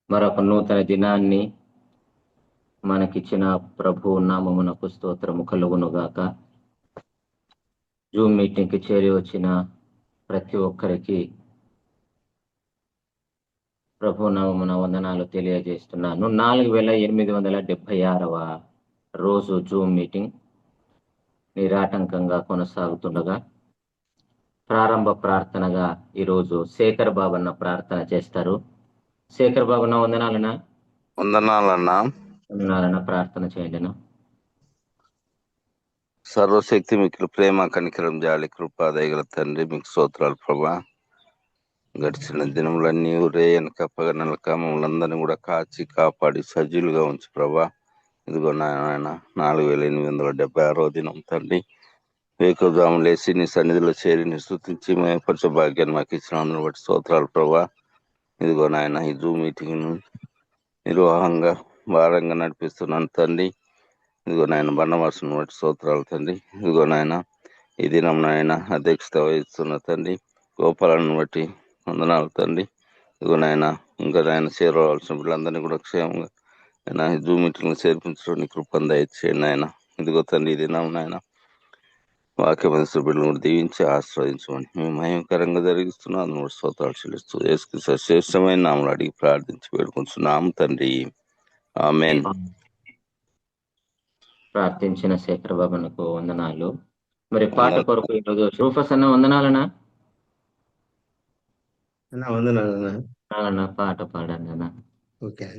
మరొక నూతన దినాన్ని మనకిచ్చిన ప్రభు నామమునకు స్తోత్రము కలుగునుగాక. జూమ్ మీటింగ్కి చేరి వచ్చిన ప్రతి ఒక్కరికి ప్రభు నామమున వందనాలు తెలియజేస్తున్నాను. 4876వ రోజు జూమ్ మీటింగ్ నిరాటంకంగా కొనసాగుతుండగా ప్రారంభ ప్రార్థనగా ఈరోజు శేఖర్ బాబన్న ప్రార్థన చేస్తారు. శేఖర్ బాబన్న వందనాలన్నా. వందనాలన్నా ప్రార్థన చేయండి. సర్వశక్తి మీకు ప్రేమ కనికరం జాలి కృప దయగల తండ్రి, మీకు స్తోత్రాలు ప్రభా. గడిచిన దినములన్నీ రేయనక పగనలక మమ్మల్ని అందరినీ కూడా కాచి కాపాడి సజీలుగా ఉంచి ప్రభా. ఇదిగో నాయన 4876వ దినం తండ్రి. వేకువజాము లేచి నీ సన్నిధిలో చేరి నీ స్తుతించి మేపరచ భాగ్యాన్ని మాకు ఇచ్చినందుని బట్టి స్తోత్రాలు ప్రభా. ఇదిగో నాయన ఈ జూమ్ మీటింగ్ను నిర్వాహంగా భారంగా నడిపిస్తున్నాను తండ్రి. ఇదిగో నాయన బండవాసుని బట్టి స్తోత్రాలు తండ్రి. ఇదిగో నాయన ఈ దినం నాయన అధ్యక్షత వహిస్తున్న తండ్రి గోపాలను బట్టి వందనాలు తండ్రి. ఇదిగో నాయన ఇంకా నాయన చేరవలసిన బిడ్డలందరినీ కూడా క్షేమంగా ఆయన జూమ్ మీటింగ్లు చేర్పించడం కృపను దయచేయండి నాయన. ఇదిగో తండ్రి ఈ దినం నాయన వాక్యమైన బిడ్డలను కూడా దీవించి ఆశ్రయించమని మేము మహిమకరంగా జరిగిస్తున్నాం. స్తోత్రాలు చెల్లిస్తూ యేసుక్రీస్తు శ్రేష్టమైన నామములు అడిగి ప్రార్థించి వేడుకుంటున్నాము తండ్రి. ఆమేన్. ప్రార్థించిన శేఖర్ బాబునకు వందనాలు. మరి పాట కొరకు ఈరోజు రూఫస్ అన్న వందనాలనా. వందనాలన్నా పాట పాడండి అన్న. ఓకే.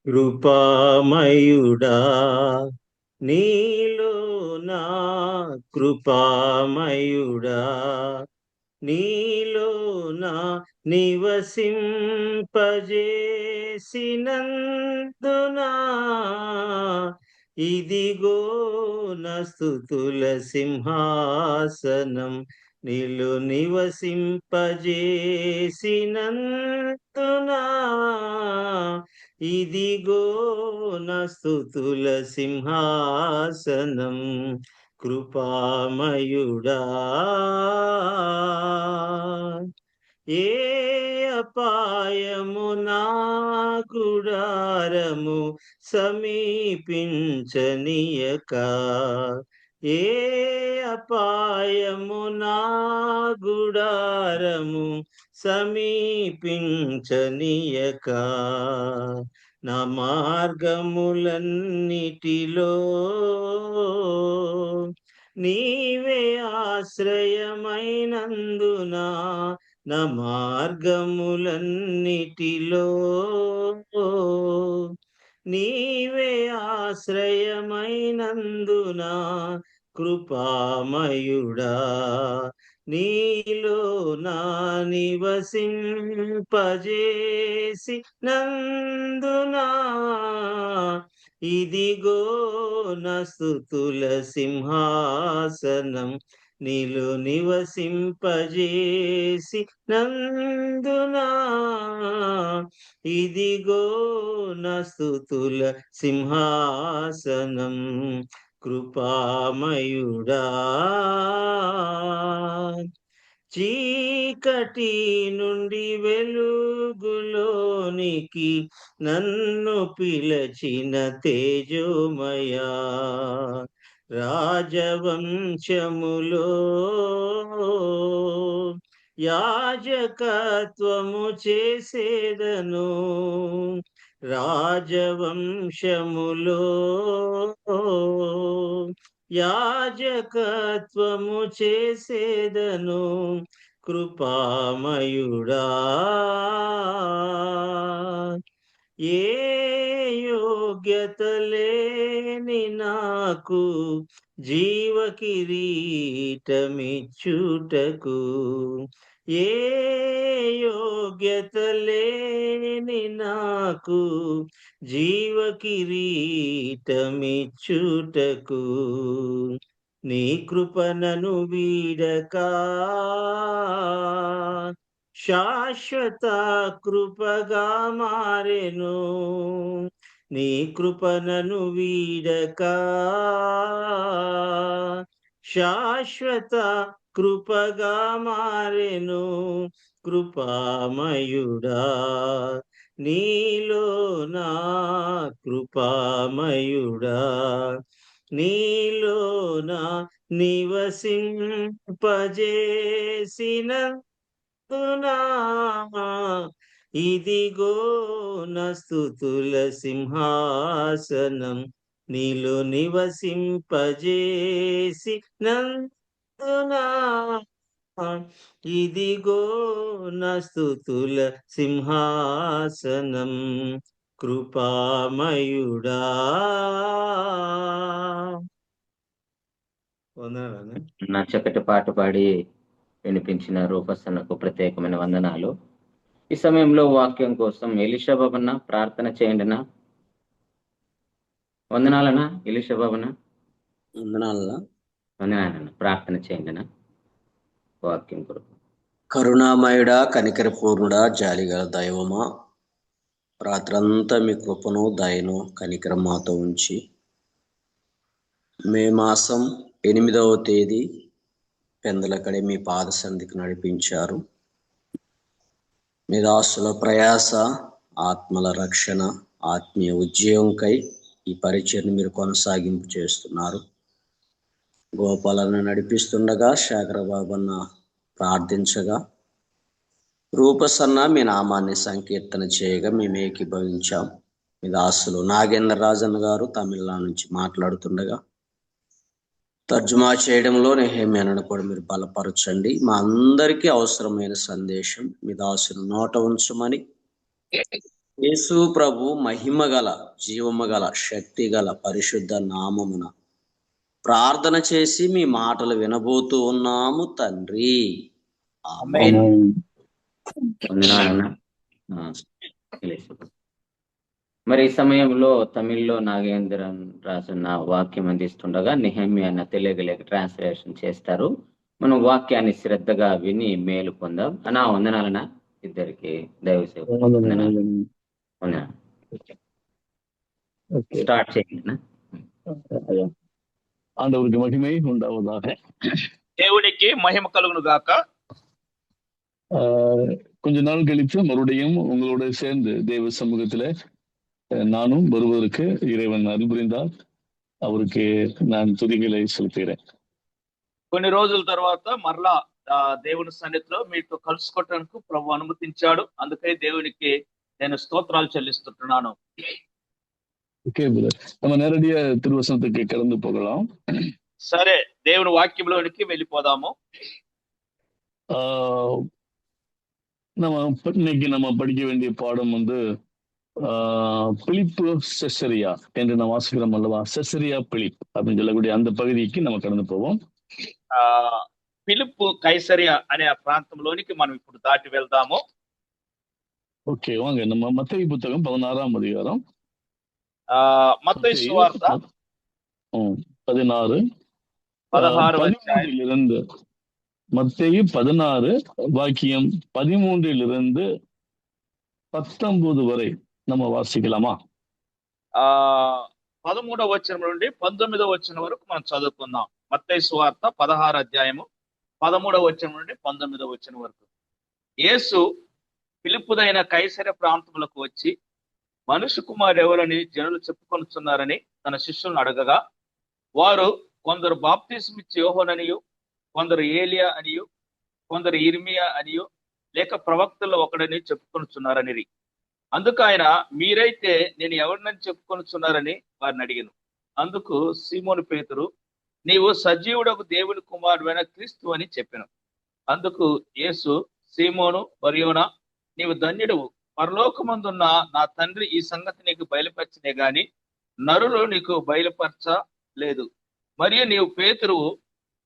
కృపామయుడా నీలో నా కృపామయుడా నీలో నా నివసింపజేసినందునా ఇదిగో నా స్తుతుల సింహాసనం నీలో నివసింపజేసినందునా ఇదిగో నా స్తుతుల సింహాసనం కృపామయుడా ఏ అపాయము నా గుడారము సమీపించనీయక ఏ అపాయము నా గుడారము సమీపించనీయక నా మార్గములన్నిటిలో నీవే ఆశ్రయమైనందునా నా మార్గములన్నిటిలో నీవే ఆశ్రయమైనందునా కృపామయుడా నీలో నా నివసింపజేసి నందునా ఇదిగో నా స్తుతుల సింహాసనం నీలో నివసింపజేసి నందునా ఇదిగో నా స్తుతుల సింహాసనం కృపామయుడా చీకటి నుండి వెలుగులోనికి నన్ను పిలచిన తేజోమయా రాజవంశములో యాజకత్వము చేసేదను రాజవంశములో యాజకత్వము చేసేదను కృపామయుడా ఏ యోగ్యత లేని నాకు జీవ కిరీటమిచ్చుటకు ఏ యోగ్యత లేని నాకు జీవ కిరీటమిచ్చుటకు నీ కృపణను వీడక శాశ్వత కృపగా మారెను నీ కృపణను వీడక శాశ్వత కృపగా మారెను కృపామయుడా, నీలో నా కృపామయుడా, నీలో నా నివసింపజేసినందునా ఇదిగో నా స్తుతుల సింహాసనం, నీలో నివసింపజేసినందునా ఇదిగో నా స్తుతుల సింహాసనం, కృపామయుడా. వందనాలు. నా చక్కటి పాట పాడి వినిపించిన రూపస్ అన్నకు ప్రత్యేకమైన వందనాలు. ఈ సమయంలో వాక్యం కోసం ఎలీషా బాబన్న ప్రార్థన చేయండినా. వందనాలనా ఎలీషా బాబన్న? వందనాలనా. వందనాలన్న, ప్రార్థన చేయండినా వాక్యం కొరకు. కరుణామయుడా, కనికర పూర్ణుడా, జాలిగల దైవమా, రాత్రంతా మీ కృపను దయను కనికరం మాతో ఉంచి మే మాసం 8వ తేదీ పెందలకడే మీ పాద సంధికి నడిపించారు. మీ దాసుల ప్రయాస, ఆత్మల రక్షణ, ఆత్మీయ ఉద్యోగంకై ఈ పరిచయను మీరు కొనసాగింపు చేస్తున్నారు. గోపాలను నడిపిస్తుండగా శేఖరబాబన్న ప్రార్థించగా రూపసన్న మీ నామాన్ని సంకీర్తన చేయగా మేము ఏకీభవించాం. మీ దాసులు నాగేంద్ర రాజన్ గారు తమిళనాడు నుంచి మాట్లాడుతుండగా తర్జుమా చేయడంలో నెహెమ్యాను కూడా మీరు బలపరచండి. మా అందరికీ అవసరమైన సందేశం మీ దాసును నోట ఉంచమని యేసు ప్రభు మహిమగల జీవమగల శక్తిగల పరిశుద్ధ నామమున ప్రార్థన చేసి మీ మాటలు వినబోతూ ఉన్నాము తండ్రి. ఆమేన్. వందనాలన్నా. ఎలీషా బాబు. మరి ఈ సమయంలో తమిళ్లో నాగేంద్రన్ రాజన్న వాక్యం అందిస్తుండగా నెహెమ్యా అన్న తెలుగులోకి ట్రాన్స్లేషన్ చేస్తారు. మనం వాక్యాన్ని శ్రద్ధగా విని మేలు పొందాం. అన్నా వందనాలన్నా ఇద్దరికి దైవ సేవ. వందనాలు. స్టార్ట్ చేయండి. ஆண்டவருக்கு மகிமை உண்டாவதாக. దేవునికి మహిమ కలుగును గాక. கொஞ்ச நாள் கழித்து மறுபடியும் உங்களோட சேர்ந்து தேவ சமூகத்துல நானும் வருவதற்கு இறைவன் அருள் புரிந்தார். அவருக்கு நான் துதிகளை செலுத்துகிறேன். కొన్ని రోజుల తర్వాత మరలా దేవుని సన్నిధిలో మీతో కలుసుకోవటానికి ప్రభు అనుమతించాడు. అందుకే దేవునికి నేను స్తోత్రాలు చెల్లిస్తుంటున్నాను. ஓகே பிரதர், நம்ம நேரடியா திருவசனத்துக்கு கடந்து போகலாம். సరే, దేవుని వాక్యంలోనికి వెళ్ళిపోదాము. இன்னைக்கு நம்ம படிக்க வேண்டிய பாடம் வந்து பிலிப்பு செசரியா என்று நான் வாசிக்கிறோம் அல்லவா? செசரியா பிலிப் அப்படின்னு சொல்லக்கூடிய அந்த பகுதிக்கு நம்ம கடந்து போவோம். పిలుపు కైసరియా అనే ఆ ప్రాంతంలోనికి మనం ఇప్పుడు దాటి వెళ్దాము. ఓకే, వాங்க நம்ம மத்தேயு புத்தகம் 16ஆம் அதிகாரம், మత్తయి సువార్త 16 13 மத்தேயு 16 வாக்கியம் 13 19 வரை நம்ம வாசிக்கலாமா? 13వ వచనం నుండి 19వ వచనం వరకు మనం చదువుకుందాం. మత్తయి సువార్త 16 అధ్యాయము 13వ వచనం నుండి 19వ వచనం వరకు. యేసు పిలుపుదైన కైసరయ ప్రాంతములకు వచ్చి మనుష్య కుమారుడు ఎవరని జనులు చెప్పుకొనుచున్నారని తన శిష్యులను అడగగా, వారు కొందరు బాప్తిస్మిచ్చి యోహోననియు, కొందరు ఏలియా అనియు, కొందరు ఇర్మియా అనియు, లేక ప్రవక్తల్లో ఒకడని చెప్పుకొనుచున్నారని. అందుకు ఆయన, మీరైతే నేను ఎవరినని చెప్పుకొనుచున్నారని వారిని అడిగాను. అందుకు సీమోను పేతురు, నీవు సజీవుడకు దేవుని కుమారుడైన క్రీస్తు అని చెప్పాను. అందుకు యేసు, సీమోను బర్యోనా, నీవు ధన్యుడవు, పరలోకమందున్న నా తండ్రి ఈ సంగతి నీకు బయలుపరచనే గాని నరులు నీకు బయలుపరచలేదు. మరియు నీవు పేతురువు,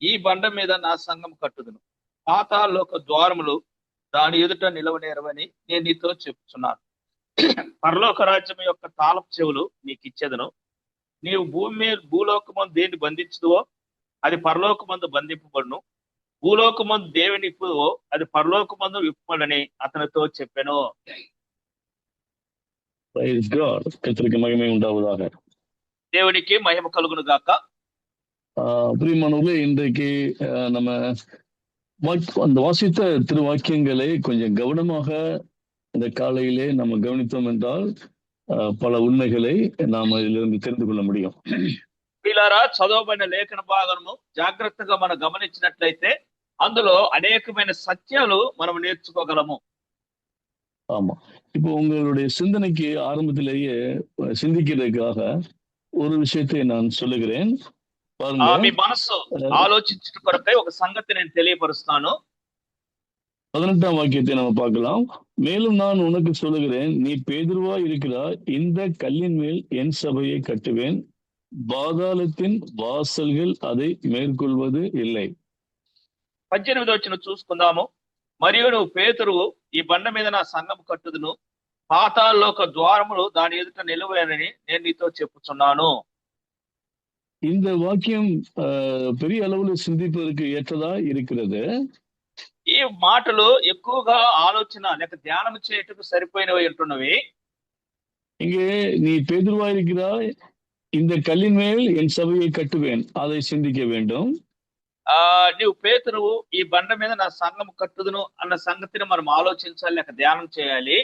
ఈ బండ మీద నా సంఘం కట్టుదును, పాతాళలోక ద్వారములు దాని ఎదుట నిలవనేరవని నేను నీతో చెప్తున్నాను. పరలోక రాజ్యం యొక్క తాళపు చెవులు నీకు ఇచ్చేదను. నీవు భూలోకమందు దేన్ని బంధించుదువో అది పరలోకమందు బంధింపబడును, భూలోకమందు దేవిని ఇప్పుదో అది పరలోకమందు విప్పబడని అతనితో చెప్పాను. கர்த்தருக்கு மகிமை உண்டாவதாக. దేవునికి మహిమ కలుగును గాక. பிரியமானவர்களே, இன்றைக்கு நம்ம அந்த வாசித்த திருவாக்கியங்களை கொஞ்சம் கவனமாக இந்த காலையிலே நம்ம கவனித்தோம் என்றால் పల ఉన్మేகளை நாம் ఇదిలిருந்து தெரிந்து கொள்ள முடியும். వీలారా చదవబడిన లేఖన భాగము జాగ్రత్తగా మనం గమనించినట్లయితే అందులో అనేకమైన సత్యాలు మనం నేర్చుకోగలము. ஆமா, இப்போ உங்களுடைய சிந்தனைக்கு ஆரம்பத்திலேயே சிந்திக்கிறதுக்காக ஒரு விஷயத்தை நான் சொல்லுகிறேன். பாருங்க, మీ మనస్సు ఆలోచించుట కొరకై ఒక సంగతి నేను తెలియపరుస్తాను. 18ஆம் வாக்கியத்தை நம்ம பார்க்கலாம். மேலும் நான் உனக்கு சொல்லுகிறேன், நீ பேதுருவா இருக்கிறாய், இந்த கல்லின் மேல் என் சபையை கட்டுவேன், பாதாளத்தின் வாசல்கள் அதை மேற்கொள்வது இல்லை. 18వ వచనం చూసుకుందాము. మరియు నువ్వు పేతురువు, ఈ బండ మీద నా సంఘం కట్టుదును, పాతాళలోక ద్వారములు దాని ఎదుట నిలువని నేను నీతో చెప్పుచున్నాను. இந்த வாக்கியம் பெரிய அளவுல சிந்திப்பதற்கு ஏற்றதா இருக்கிறது. ఈ మాటలు ఎక్కువగా ఆలోచన లేక ధ్యానం చేయటకు సరిపోయినవి ఉంటున్నవి. இங்கே நீ பேதுருவா இருக்கிறாய், இந்த கல்லின் மேல் என் சபையை கட்டுவேன், அதை சிந்திக்க வேண்டும். నీవు పేతురువు, ఈ బండ మీద నా సంఘం కట్టుదును అన్న సంగతిని మనం ఆలోచించాలి లేక ధ్యానం చేయాలి.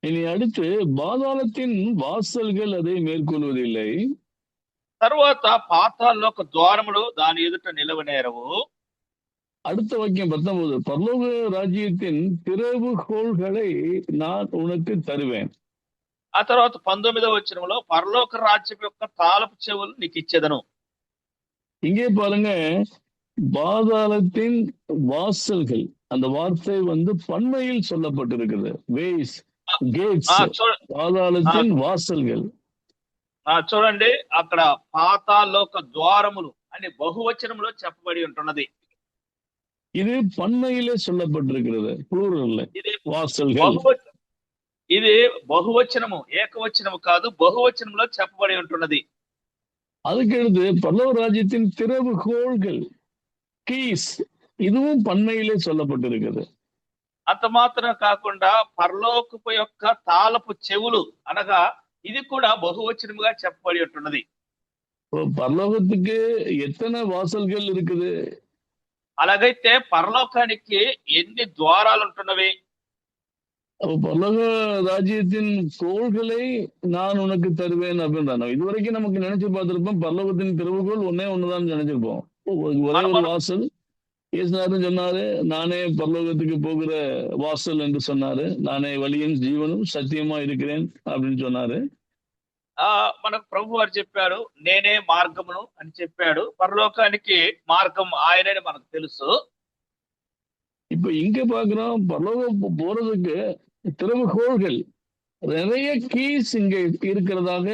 இனி அடுத்து பாதாளத்தின் வாசல்கள் அதை மேற்கொள்வதில்லை. తర్వాత పాతాళలోక ద్వారములు దాని ఎదుట నిలవనేరవు. அடுத்த வாக்கியம் 19, பரலோக ராஜ்யத்தின் திறவுகோள்களை நான் உனக்கு தருவேன். ఆ తర్వాత 19వ వచనంలో పరలోక రాజ్యం యొక్క తాళపు చెవులు నీకు ఇచ్చేదను. இங்கே பாருங்க, பாதாளத்தின் வாசல்கள், அந்த வார்த்தை பன்மையில் சொல்லப்பட்டிருக்கிறது. வேஸ், கேட்ஸ், பாதாளத்தின் வாசல்கள். చూడండి, అక్కడ పాతాళలోక ద్వారములు అని బహువచనంలో చెప్పబడి ఉంటున్నది. இது பன்மையிலே சொல்லப்பட்டிருக்கிறது, ப்ளூரல்ல. ఇది வாசல்கள், ఇది బహువచనము, ఏకవచనము కాదు, బహువచనంలో చెప్పబడి ఉంటున్నది. அதுக்கடுத்து பரலோக ராஜ்யத்தின் திறவுகோள்கள், கீஸ், இதுவும் பன்மையிலே சொல்லப்பட்டிருக்கிறது. అంత మాత్రం కాకుండా పరలోకపు యొక్క తాళపు చెవులు అనగా ఇది కూడా బహువచనముగా చెప్పబడి ఉంటున్నది. பரலோகத்துக்கு எத்தனை வாசல்கள் இருக்குது? అలాగైతే పరలోకానికి ఎన్ని ద్వారాలు ఉంటున్నవి? பரலோக ராஜ்யத்தின் கோள்களை நான் உனக்கு தருவேன் அப்படின்றாங்க. இதுவரைக்கும் நமக்கு நினைச்சு பார்த்திருப்போம், பரலோகத்தின் திறவுகோள் ஒண்ணுதான் நினைச்சிருப்போம். ஒரே ஒரு வாசல். இயேசுநாதன் சொன்னாரு, நானே பரலோகத்துக்கு போகிற வாசல் என்று சொன்னாரு, நானே வழியும் ஜீவனும் சத்தியமா இருக்கிறேன் அப்படின்னு சொன்னாரு. మనకు ప్రభు వారు చెప్పాడు, నేనే మార్గమును అని చెప్పాడు. పరలోకానికి మార్గం ఆయనని మనకు తెలుసు. இப்ப இங்க பாக்குறோம், பரலோகம் போறதுக்கு திறவுகோள்கள், நிறைய கீஸ் இங்க இருக்கிறதாக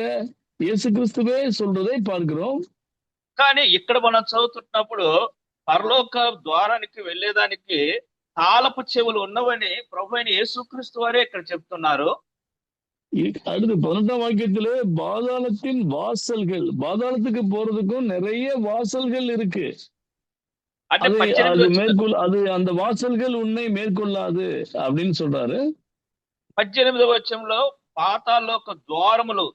இயேசு கிறிஸ்துவே சொல்றதை பார்க்கிறோம். కానీ ఇక్కడ మనం చదువుతున్నప్పుడు పరలోక ద్వారానికి వెళ్ళేదానికి తాళపు చెవులు ఉన్నవని ప్రభు అయిన యేసుక్రీస్తు వారే ఇక్కడ చెప్తున్నారు. அடுத்து 18ஆம் வாக்கியத்திலே பாதாளத்தின் வாசல்கள், பாதாளத்துக்கு போறதுக்கும் நிறைய வாசல்கள் இருக்கு. அது அந்த வாசல்கள் உன்னை மேற்கொள்ளாது அப்படின்னு சொல்றாரு. 18వ వచనంలో పాతాళలోక ద్వారములు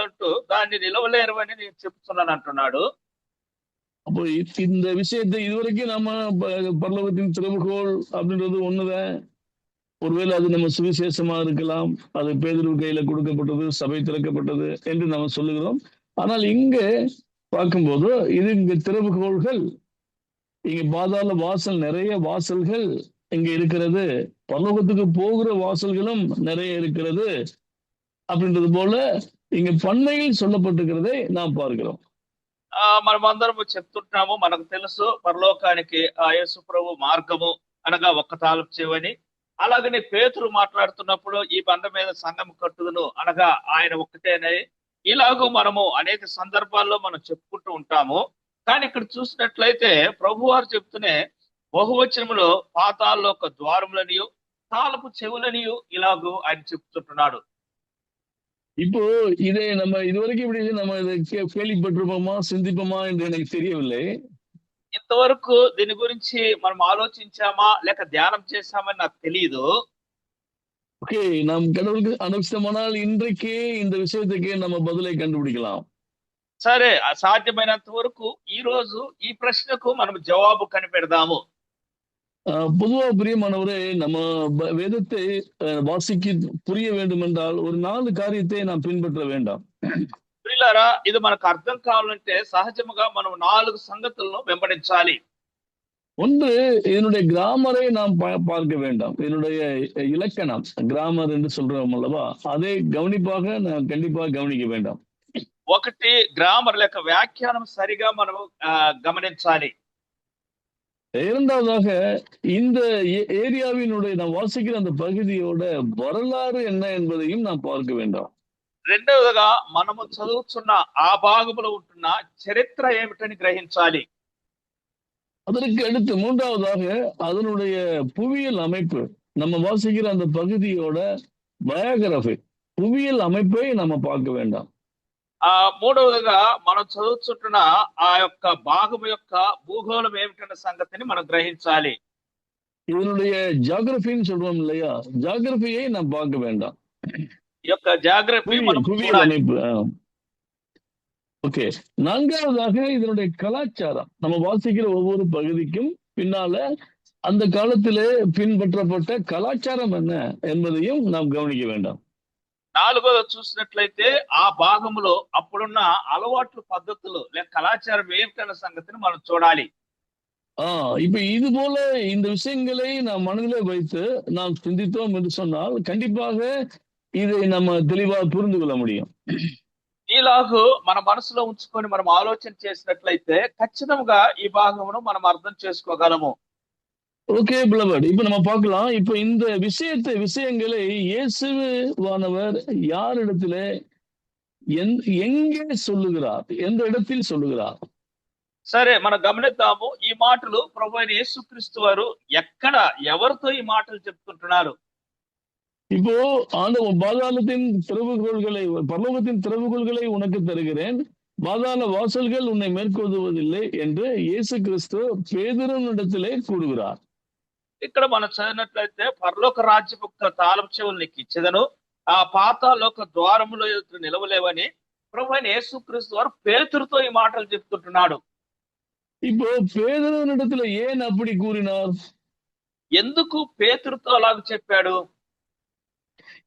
అంటూ దాన్ని నిలవలేరవని నేను చెప్తున్నాను అంటున్నాడు. அப்போ இந்த விஷயத்தை இதுவரைக்கும் நம்ம பரலோகத்தின் திறவுகோள் அப்படின்றது ஒண்ணுதான். ஒருவேளை அது நம்ம சுவிசேஷமா இருக்கலாம், அது பேதுரு கையில கொடுக்கப்பட்டது, சபை திறக்கப்பட்டது என்று நம்ம சொல்லுகிறோம். ஆனால் இங்க பார்க்கும்போது இது இங்க திறவுகோள்கள், இங்க பாதாள வாசல், நிறைய வாசல்கள் இங்க இருக்கிறது, பரலோகத்துக்கு போகிற வாசல்களும் நிறைய இருக்கிறது அப்படின்றது போல இங்க பன்மையில் சொல்லப்பட்டிருக்கிறதை நாம் பார்க்கிறோம். మనం అందరము చెప్తుంటాము, మనకు తెలుసు పరలోకానికి యేసు ప్రభు మార్గము అనగా ఒక్క తాళపు చెవని. అలాగనే పేతురు మాట్లాడుతున్నప్పుడు ఈ బండ మీద సంఘం కట్టుదును అనగా ఆయన ఒక్కటేనే. ఇలాగూ మనము అనేక సందర్భాల్లో మనం చెప్పుకుంటూ ఉంటాము. కానీ ఇక్కడ చూసినట్లయితే ప్రభు వారు చెప్తూనే బహువచనములో పాతాళలోక ద్వారములనియు తాళపు చెవులనియు ఇలాగూ ఆయన చెప్తుంటున్నాడు. இப்போ இதை நம்ம இதுவரைக்கும் இப்படி நம்ம இதை கேள்விப்பட்டிருப்போமா, சிந்திப்போமா என்று எனக்கு தெரியவில்லை. ఇంతవరకు దీని గురించి మనం ఆలోచించామా లేక ధ్యానం చేశామని నాకు తెలియదు. ஓகே, நாம் கடவுளுக்கு அனுஷ்டமானால் இன்றைக்கே இந்த விஷயத்துக்கு நம்ம பதிலை கண்டுபிடிக்கலாம். సరే, సాధ్యమైనంత వరకు ఈ రోజు ఈ ప్రశ్నకు మనం జవాబు కనిపెడదాము. பொதுவா பிரியமானவரே, நம்ம வேதத்தை வாசிக்க புரிய வேண்டும் என்றால் ஒரு 4 காரியத்தை நாம் பின்பற்ற வேண்டாம். ప్రియులారా, ఇది మనకు అర్థం కావాలంటే సహజముగా మనం 4 సంగతులను వెంబడించాలి. ஒன்று, இதனுடைய கிராமரை நாம் பார்க்க வேண்டாம். இதனுடைய இலக்கணம், கிராமர் என்று சொல்றோம் அல்லவா, அதை நாம் கண்டிப்பாக கவனிக்க வேண்டாம். ఒకటి గ్రామర్ లేక వ్యాఖ్యానం సరిగా మనం గమనించాలి. இரண்டாவதாக, இந்த ஏரியாவினுடைய நாம் வாசிக்கிற அந்த பகுதியோட வரலாறு என்ன என்பதையும் நாம் பார்க்க வேண்டாம். రెండవదిగా మనము చదువుతున్న ఆ భాగంలో ఉంటున్న చరిత్ర ఏమిటని గ్రహించాలి. அதற்கு அடுத்து மூன்றாவதாக, அதனுடைய புவியியல் அமைப்பு, நம்ம வாசிக்கிற அந்த பகுதியோட பயோகிராபி, புவியியல் அமைப்பை நம்ம பார்க்க வேண்டாம். మూడవదిగా మనం చదువుతుంటున్న ఆ యొక్క భాగం యొక్క భూగోళం ఏమిటన్న సంగతిని మనం గ్రహించాలి. இதனுடைய ஜியோகிராபின்னு சொல்றோம் இல்லையா, ஜியோகிராபியை நாம் பார்க்க வேண்டாம். ఈ యొక్క జాగ్రఫీ మనం புவியியல் அமைப்பு. ஓகே. நான்காவதாக, இதனுடைய கலாச்சாரம், நம்ம வாசிக்கிற ஒவ்வொரு பகுதிக்கும் பின்னால அந்த காலத்திலே பின்பற்றப்பட்ட கலாச்சாரம் என்ன என்பதையும் நாம் கவனிக்க வேண்டாம். నాలుగోది చూసినట్లయితే ఆ భాగంలో అప్పుడున్న అలవాట్లు, పద్ధతులు లేక కళాచారం ఏమిటన్న సంగతిని మనం చూడాలి. இப்ப இது போல இந்த விஷயங்களை நாம் மனதிலே வைத்து நாம் சிந்தித்தோம் என்று சொன்னால் கண்டிப்பாக இதை நம்ம தெளிவாக புரிந்து கொள்ள முடியும். ఈలాగు మన మనసులో ఉంచుకొని మనం ఆలోచన చేసినట్లయితే ఖచ్చితంగా ఈ భాగమును మనం అర్థం చేసుకోగలము. ஓகே பிளவர்ட், இப்ப நம்ம பார்க்கலாம். இப்ப இந்த விஷயங்களை இயேசுவானவர் யாரிடத்திலே எங்கே சொல்லுகிறார், எந்த இடத்தில் சொல்லுகிறார்? సరే, మనం గమనిద్దాము. ఈ మాటలు ప్రభువైన యేసుక్రీస్తు వారు ఎక్కడ, ఎవరితో ఈ మాటలు చెప్తుంటున్నారు? இப்போ ஆண்டவர் பாதாளத்தின் திறவுகோள்களை, பரலோகத்தின் திறவுகோள்களை உனக்கு தருகிறேன், பாதாள வாசல்கள் உன்னை மேற்கொள்வதில்லை என்று இயேசு கிறிஸ்து பேதுருவினிடத்திலே கூறுகிறார். ఇక్కడ మనం చదివినట్లయితే పరలోక రాజ్యపు తాళం చెవులు నీకు ఇచ్చేదను, ఆ పాతాళలోక ద్వారములో నిలవలేవని ప్రభువైన యేసుక్రీస్తు వారు పేతురుతో ఈ మాటలు చెప్తుంటున్నాడు. இப்போ பேதுருவினிடத்துல ஏன் அப்படி கூறினார்? ఎందుకు పేతురుతో అలాగ చెప్పాడు?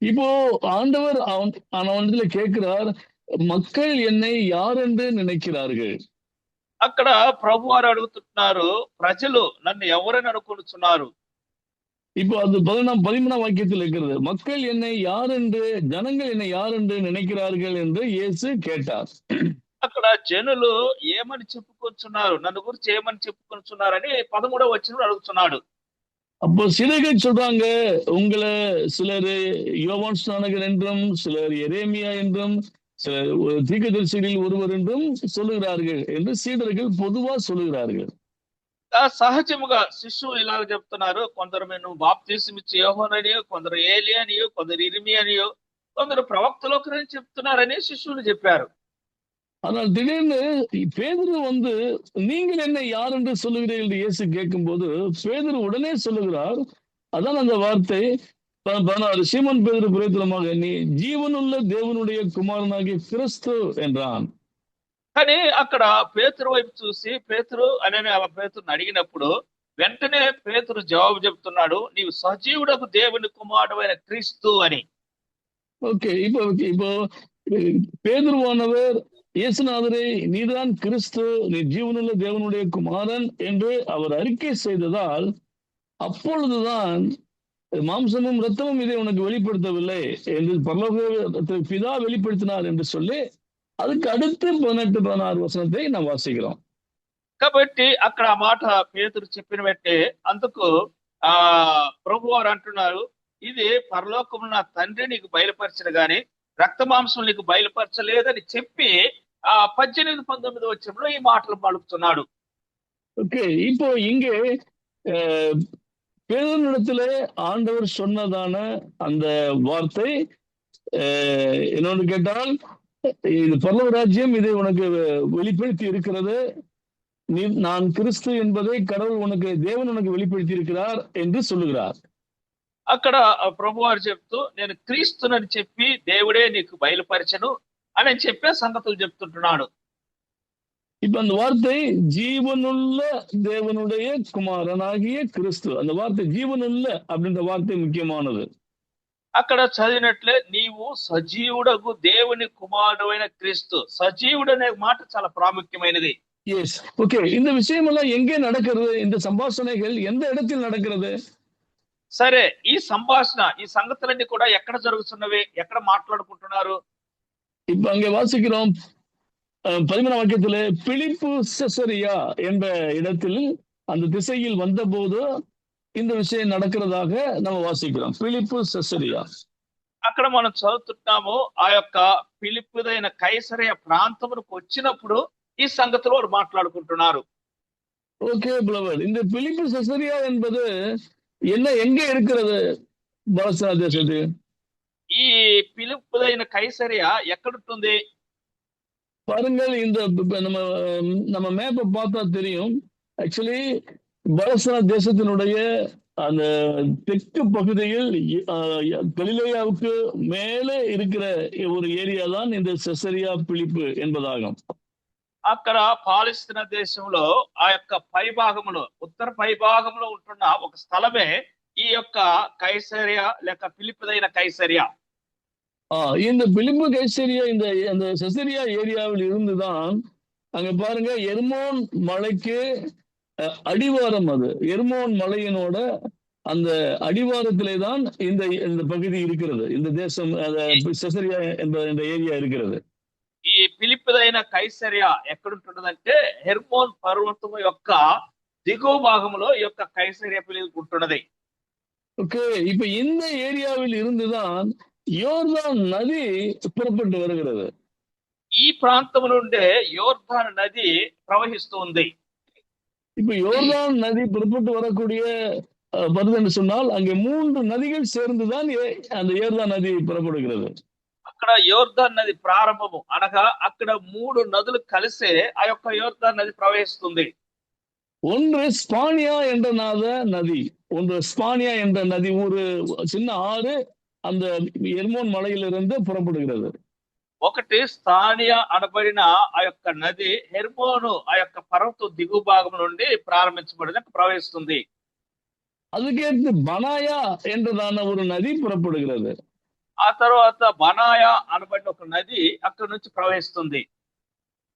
இப்போ ఆండவர் அவனிடத்துல கேட்கிறார், மக்கள் என்னை யார் என்று நினைக்கிறார்கள்? అక్కడ ప్రభు వారు అడుగుతున్నారు, ప్రజలు నన్ను ఎవరని అనుకుంటున్నారు? இப்போ அது 13ஆம் வாக்கியத்தில் இருக்கிறது. மக்கள் என்னை யார் என்று, ஜனங்கள் என்னை யார் என்று நினைக்கிறார்கள் என்று இயேசு கேட்டார். అక్కడ జనులు ఏమని చెప్పుకొచ్చున్నారు, నన్ను గురించి ఏమని చెప్పుకొచ్చున్నారని 13వ వచనంలో అడుగుతున్నాడు. அப்போ சிலர்கள் சொல்றாங்க, உங்களை சிலர் யோவான் ஸ்நானகர் என்றும், சிலர் எரேமியா என்றும், சிலர் தீர்க்கதரிசிகளில் ஒருவர் என்றும் சொல்லுகிறார்கள் என்று சீடர்கள் பொதுவா சொல்லுகிறார்கள். సహజముగా శిష్యులు ఇలాగ చెప్తున్నారు, కొందరు మేము బాప్తీసం ఇచ్చి యోహాననియో, కొందరు ఏలియానియో, కొందరు ఇర్మియానియో, కొందరు ప్రవక్తలోకరని చెప్తున్నారని శిష్యులు చెప్పారు. ஆனால் திடீர்னு பேதுரு நீங்கள் என்ன யார் என்று சொல்லுகிறீர்கள் என்று இயேசு கேட்கும்போது பேதுரு உடனே சொல்லுகிறார், அதான் அந்த வார்த்தை 16, சீமோன் பேதுரு பிரேத்திரமாக, நீ ஜீவனுள்ள தேவனுடைய குமாரனாகிய கிறிஸ்து என்றான். కానీ అక్కడ పేతురు వైపు చూసి పేతురుని అడిగినప్పుడు వెంటనే పేతురు జవాబు చెప్తున్నాడు, నీవు సజీవుడకు దేవుని కుమారుడైన క్రీస్తు అని. ஓகே. இப்போ பேதுருவானவர் இயேசுநாதரே, நீதான் கிறிஸ்து, நீ ஜீவனுள்ள தேவனுடைய குமாரன் என்று அவர் அறிக்கை செய்ததால் அப்பொழுதுதான் மாம்சமும் இரத்தமும் இதை உனக்கு வெளிப்படுத்தவில்லை என்று பரலோக பிதா வெளிப்படுத்தினார் என்று சொல்லி அதுக்கு அடுத்து 18, 16 వచనంத்தை நாம் వాసిக்கிறோம். కాబట్టి అక్కడ ఆ మాట పేతురు చెప్పిన వెంటనే అందుకు ప్రభు వారు అంటున్నారు, ఇది పరలోకము నా తండ్రి నీకు బయలుపరచిన గాని రక్త మాంసం నీకు బయలుపరచలేదని చెప్పి 18, 19 వచనంలో ఈ మాటలు పలుకుతున్నాడు. ஓகே. இப்போ இங்கே பேதுருவினிடத்திலே ஆண்டவர் சொன்னதான அந்த வார்த்தை என்னன்னு கேட்டால், இது பரலோக ராஜ்யம் இதை உனக்கு வெளிப்படுத்தி இருக்கிறது, நான் கிறிஸ்து என்பதை தேவன் உனக்கு வெளிப்படுத்தி இருக்கிறார் என்று சொல்லுகிறார். అక్కడ ప్రభు వారు చెప్తూ, నేను క్రీస్తునని చెప్పి దేవుడే నీకు బయలుపరచను అని చెప్పే సంగతులు చెప్తుంటున్నాడు. இப்ப அந்த வார்த்தை ஜீவனுள்ள தேவனுடைய குமாரனாகிய கிறிஸ்து. அந்த வார்த்தை ஜீவனுள்ள அப்படின்ற வார்த்தை முக்கியமானது. అక్కడ చదివినట్లే నీవు సజీవుడగు దేవుని కుమారుడైన క్రీస్తు. సజీవుడు అనే మాట చాలా ప్రాముఖ్యమైనది. Yes, okay. இந்த விஷயம் எல்லாம் எங்கே நடக்கிறது? இந்த சம்பாஷணைகள் எந்த இடத்தில் நடக்கிறது? సరే, ఈ సంభాషణ, ఈ సంగతులన్నీ కూడా ఎక్కడ జరుగుతున్నవి, ఎక్కడ మాట్లాడుకుంటున్నారు? இப்ப அங்கே வாசிக்கிறோம் 11ஆம் வாக்கியத்துல பிலிப்பு செசரியா என்ற இடத்தில் அந்த திசையில் வந்தபோது இந்த விஷயம் நடக்கிறதாக நம்ம வாசிக்கிறோம். பிலிப்பு செசரியா. అక్కడ మనం చదువుతున్నాము, ఆ యొక్క పిలిప్పుదైన కైసరయ ప్రాంతమునకు వచ్చినప్పుడు ఈ సంగతులు వారు మాట్లాడుకుంటున్నారు. ஓகே பிளவர், இந்த பிலிப்பு செசரியா என்பது என்ன, எங்க இருக்கிறது பாலஸ்தீன தேசத்து? ఈ పిలుపుదైన కైసరయ ఎక్కడుంటుంది? பாருங்கள், இந்த நம்ம மேப்பை பார்த்தா தெரியும். ஆக்சுவலி பாலஸ்தீன தேசத்தினுடைய அந்த தெற்கு பகுதியில் கலிலேயாவுக்கு மேலே இருக்கிற ஒரு ஏரியா தான் இந்த செசரியா பிலிப்பு என்பதாகும். అక్కడ పాలస్తీనా దేశంలో ఆ యొక్క పైభాగంలో, ఉత్తర పైభాగంలో ఉంటున్న ఒక స్థలమే ఈ యొక్క కైసరియా లేక పిలిపుదైన కైసరియా. இந்த பிலிப்பு கைசரியா இந்த செசரியா ஏரியாவில் இருந்துதான் அங்க பாருங்க எர்மோன் மலைக்கு அடிவாரம், அது எர்மோன் மலையினோட அந்த அடிவாரத்திலே தான் இந்த பகுதி இருக்கிறது. இந்த தேசம் செசரியா என்ற ஏரியா இருக்கிறது. ఈ పిలిపుదైన కైసరియా ఎక్కడుంటున్నదంటే హెర్మోన్ పర్వతం యొక్క దిగువ భాగంలో ఈ యొక్క కైసరియా పిలుపుంటున్నది. ஓகே, இப்ப இந்த ஏரியாவில் இருந்துதான் யோர்தான் நதி புறப்பட்டு வருகிறது. ఈ ప్రాంతం నుండే యోర్దాను నది ప్రవహిస్తుంది. இப்ப யோர்தான் நதி புறப்பட்டு வரக்கூடிய வருது என்று சொன்னால் அங்கே 3 நதிகள் சேர்ந்துதான் அந்த யோர்தான் நதி புறப்படுகிறது. అక్కడ యోర్దాన్ నది ప్రారంభము అనగా అక్కడ 3 నదులు కలిసే ఆ యొక్క యోర్దాన్ నది ప్రవహిస్తుంది. ஒன்று ஸ்பானியா என்ற நதி, ஸ்பானியா என்ற நதி ஒரு சின்ன ஆறு அந்த எர்மோன் மலையிலிருந்து புறப்படுகிறது. ఒకటి స్థానియా అనబడిన ఆ యొక్క నది హెర్మోను ఆ యొక్క పర్వత దిగువ భాగం నుండి ప్రారంభించబడిన ప్రవహిస్తుంది. அதுக்கேற்று பனாயா என்றதான ஒரு நதி புறப்படுகிறது. ఆ తర్వాత బనాయా అనబడిన ఒక నది అక్కడ నుంచి ప్రవహిస్తుంది.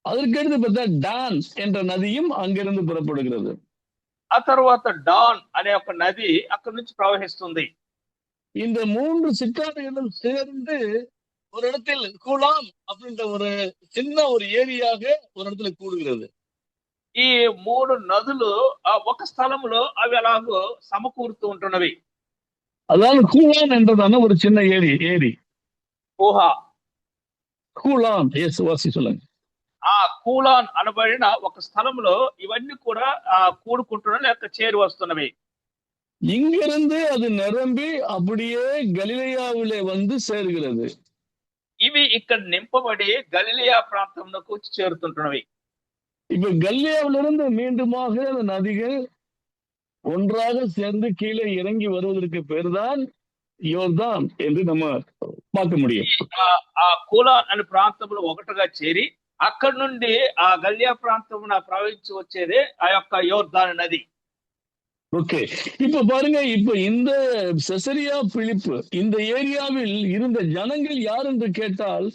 அதற்கடுத்து பார்த்தா டான் என்ற நதியும் அங்கிருந்து புறப்படுகிறது. ఆ తర్వాత డాన్ అనే ఒక నది అక్కడ నుంచి ప్రవహిస్తుంది. இந்த 3 சிற்றாறுகளும் சேர்ந்து ஒரு இடத்தில் கூலாம் அப்படின்ற ஒரு சின்ன ஒரு ஏரியாக ஒரு இடத்துல கூடுகிறது. ఈ 3 నదులు ఒక స్థలంలో అవి అలాగూ సమకూరుతూ ఉంటున్నవి. அதாவது கூலான் என்றதான ஒரு சின்ன ஏரி. ఊహా கூலான், எஸ் வாசி சொல்லுங்க. ఆ కూలాన్ అనబడిన ఒక స్థలంలో ఇవన్నీ కూడా కూడుకుంటున్న లేక చేరి వస్తున్నవి. இங்கிருந்து அது நிரம்பி அப்படியே கலிலேயாவிலே வந்து சேர்கிறது. ఇవి ఇక్కడ నింపబడి గలిలియా ప్రాంతంలోకి వచ్చి చేరుతుంటున్నవి. இப்ப கலிலேயாவிலிருந்து மீண்டுமாக அந்த நதிகள் ஒன்றாக சேர்ந்து கீழே இறங்கி வருவதற்கு பேர்தான் யோர்தான் என்று நம்ம பார்க்க முடியும். ఆ కూలాన్ అనే ప్రాంతంలో ఒకటిగా చేరి అక్కడి నుండి ఆ గలియా ప్రాంతమున ప్రవహించి వచ్చేదే ఆ యొక్క యోర్దాను నది. ஓகே, இப்ப பாருங்க, இப்ப இந்த செசரியா பிலிப்பு இந்த ஏரியாவில் இருந்த ஜனங்கள் யார் என்று கேட்டால்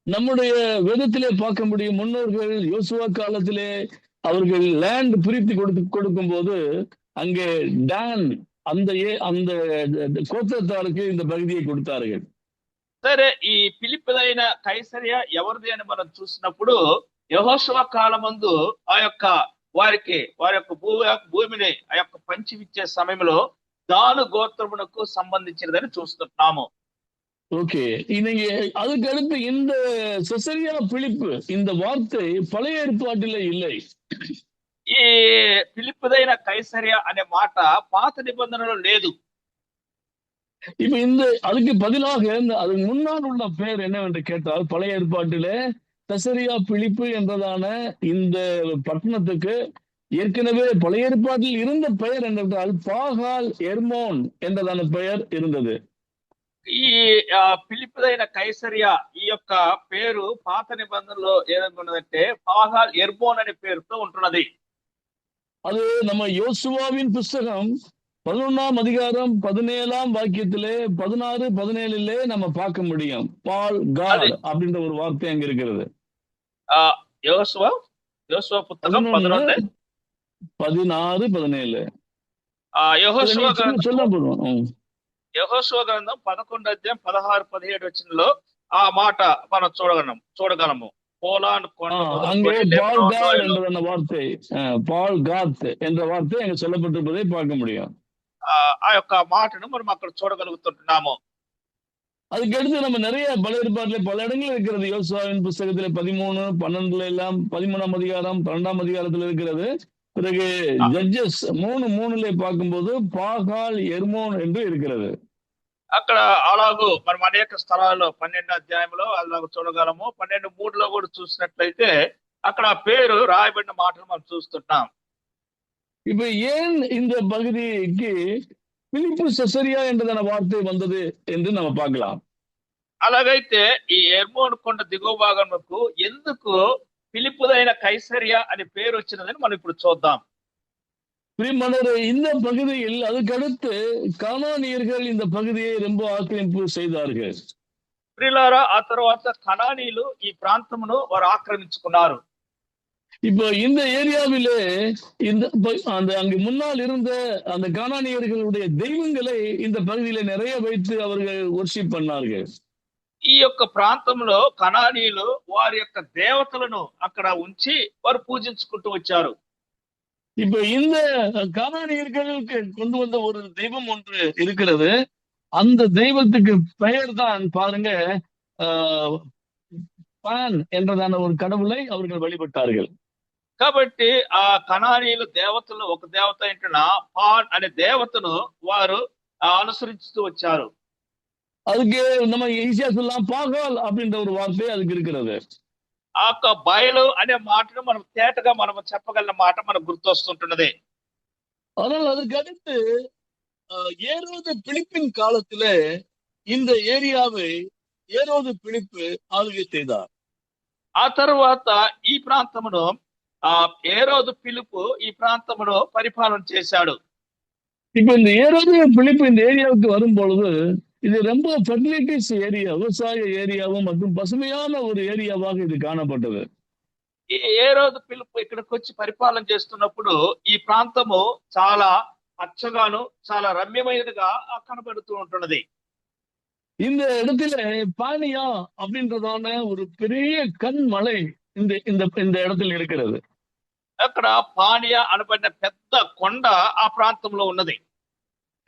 நம்முடைய வேதத்திலே பார்க்க முடியும். முன்னோர்கள் யோசுவா காலத்திலே அவர்கள் லேண்ட் பிரித்து கொடுக்கும் போது அங்கே டான் அந்த கோத்திரத்தாருக்கு இந்த பகுதியை கொடுத்தார்கள். సరే, ఈ పిలిపుదైన కైసరియా ఎవరిది అని మనం చూసినప్పుడు యెహోషువ కాలమందు ఆ యొక్క వారి యొక్క భూమిని ఆ యొక్క పంచివిచ్చే సమయంలో దాను గోత్రమునకు సంబంధించినదని చూస్తున్నాము. ஓகே, நீங்க அதுக்கு அடுத்து இந்த செசரியா பிலிப்பு இந்த வார்த்தை பழைய ஏற்பாட்டிலே இல்லை. ఈ పిలిపుదైన కైసరియా అనే మాట పాత నిబంధనలో లేదు. இப்ப அதுக்கு பதிலாக அதுக்கு முன்னால் உள்ள பெயர் என்னவென்று கேட்டால் பழைய ஏற்பாட்டிலே செசரியா பிலிப்பு என்றதான இந்த பட்டணத்துக்கு ஏற்கனவே பழைய ஏற்பாட்டில் இருந்த பெயர் என்றால் பாகால் எர்மோன் என்றதான பெயர் இருந்தது. ఈ ఫిలిప్పుదైన కైసరియా ఈ యొక్క పేరు పాత నిబంధనలో ఏదనుకున్నదంటే పాగాల్ ఎర్బోన్ అనే పేరుతో ఉంటున్నది. அது நம்ம யோசுவாவின் புஸ்தகம் 11ஆம் அதிகாரம் 17ஆம் வாக்கியத்திலே 16, 17 நம்ம பார்க்க முடியும். பால் காட் అది அப்படின்ற ஒரு வார்த்தை அங்க இருக்கிறது. ఆ యోసువ పుస్తకం 11, 11 16, 17 యెహోషువ நீங்க గ్రంథం சொன்னா போதும். యెహోషువ గ్రంథం 11 అధ్యాయం 16, 17 వచనంలో ఆ మాట మనం చూడగలము. పోలాండ్ కొండ அங்கே మొదలుకొని பால் లెబానోన్ காட் లోయలో என்ற அந்த வார்த்தை பால் காத் என்ற வார்த்தை அங்க சொல்லப்பட்டிருப்பதை பார்க்க முடியும். ఆ యొక్క మాటను మనం అక్కడ చూడగలుగుతుంటున్నాము. அதுக்கடுத்து நம்ம நிறைய பழைய ஏற்பாட்டிலே பல இடங்கள் இருக்கிறது. யோசுவாவின் புஸ்தகத்திலே 13, 12 எல்லாம் 13ஆம் அதிகாரம் 12ஆம் அதிகாரத்தில் இருக்கிறது. பிறகு ఆ, ஜட்ஜஸ் 3:3 பார்க்கும்போது பாகால் எர்மோன் என்று இருக்கிறது. అక్కడ అలాగూ మనం అనేక స్థలాల్లో 12 అధ్యాయంలో అలాగ చూడగలము. 12:3లో కూడా చూసినట్లయితే అక్కడ ఆ పేరు రాయబడిన మాటలు మనం చూస్తుంటాం. இப்ப ஏன் இந்த பகுதிக்கு பிலிப்பு செசரியா என்றதான வார்த்தை வந்தது என்று நம்ம பார்க்கலாம். అలాగైతే ఈ ఎర్మోన్ కొండ దిగువ భాగంకు ఎందుకు ఫిలిప్పుదైన కైసరియా అనే పేరు వచ్చినదని మనం ఇప్పుడు చూద్దాం. பிரியமானவரே, இந்த பகுதியில் அதுக்கடுத்து கானானியர்கள் இந்த பகுதியை ரொம்ப ஆக்கிரமிப்பு செய்தார்கள். ప్రియులారా, ఆ తర్వాత కనానీయులు ఈ ప్రాంతమును వారు ఆక్రమించుకున్నారు. இப்போ இந்த ஏரியாவிலே அந்த அங்கு முன்னால் இருந்த அந்த கானானியர்களுடைய தெய்வங்களை இந்த பகுதியில நிறைய வைத்து அவர்கள் வொர்ஷிப் பண்ணார்கள். ఈ యొక్క ప్రాంతంలో కనానీయులు వారి యొక్క దేవతలను అక్కడ ఉంచి వారు పూజించుకుంటూ వచ్చారు. இப்ப இந்த கானானியர்களுக்கு கொண்டு வந்த ஒரு தெய்வம் ஒன்று இருக்கிறது. அந்த தெய்வத்துக்கு பெயர் தான் பாருங்க, பான் என்றதான ஒரு கடவுளை அவர்கள் வழிபட்டார்கள். కాబట్టి ఆ కనానీయుల దేవతలు ఒక దేవత ఏంటన్నా పాన్ అనే దేవతను వారు అనుసరిస్తూ వచ్చారు. அதுக்கு நம்ம ஈஸியா சொல்லலாம், பாகால் அப்படின்ற ஒரு வார்த்தை அதுக்கு இருக்கிறது. ఆ యొక్క బయలు అనే మాటను మనం తేటగా మనం చెప్పగలిగిన మాట మనకు గుర్తొస్తుంటున్నది. ஆனால் அதற்கு அடுத்து ஏரோது பிலிப்பின் காலத்துல இந்த ஏரியாவை ஏரோது பிலிப்பு ஆளுகை செய்தார். ఆ తర్వాత ఈ ప్రాంతమును ఏరోదు పిలుపు ఈ ప్రాంతమును పరిపాలన చేశాడు. இப்ப இந்த ஏரோது பிலிப்பு இந்த ஏரியாவுக்கு வரும் பொழுது இது ரொம்ப ஃபெர்டிலிட்டிஸ் ஏரியா, விவசாய ஏரியாவும் மற்றும் பசுமையான ஒரு ஏரியாவாக இது காணப்பட்டது. ఈ ఏరోదు పిలుపు ఇక్కడికి వచ్చి పరిపాలన చేస్తున్నప్పుడు ఈ ప్రాంతము చాలా పచ్చగాను చాలా రమ్యమైనదిగా కనబడుతూ ఉంటున్నది. இந்த இடத்துல பானியா அப்படின்றதான ஒரு பெரிய கண்மலை இந்த இந்த இந்த இடத்துல இருக்கிறது. అక్కడ పానియా అనబడిన పెద్ద కొండ ఆ ప్రాంతంలో ఉన్నది.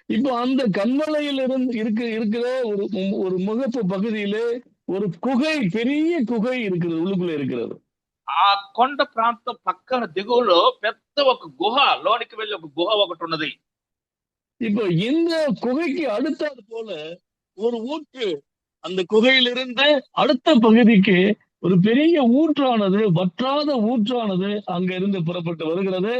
இப்போ அந்த கண்மலையில் இருக்கிற ஒரு முகப்பு பகுதியிலே ஒரு குகை, பெரிய குகை இருக்கிறது, உள்ளுக்குள்ள இருக்கிறது. ఆ కొండ ప్రాంతం పక్కన దిగువలో పెద్ద ఒక గుహ, లోనికి వెళ్ళి ఒక గుహ ఒకటి ఉన్నది. இப்போ இந்த குகைக்கு அடுத்தாது போல ஒரு ஊற்று, அந்த குகையிலிருந்து அடுத்த பகுதிக்கு ஒரு பெரிய ஊற்றானது, வற்றாத ஊற்றானது அங்க இருந்து புறப்பட்டு வருகிறது.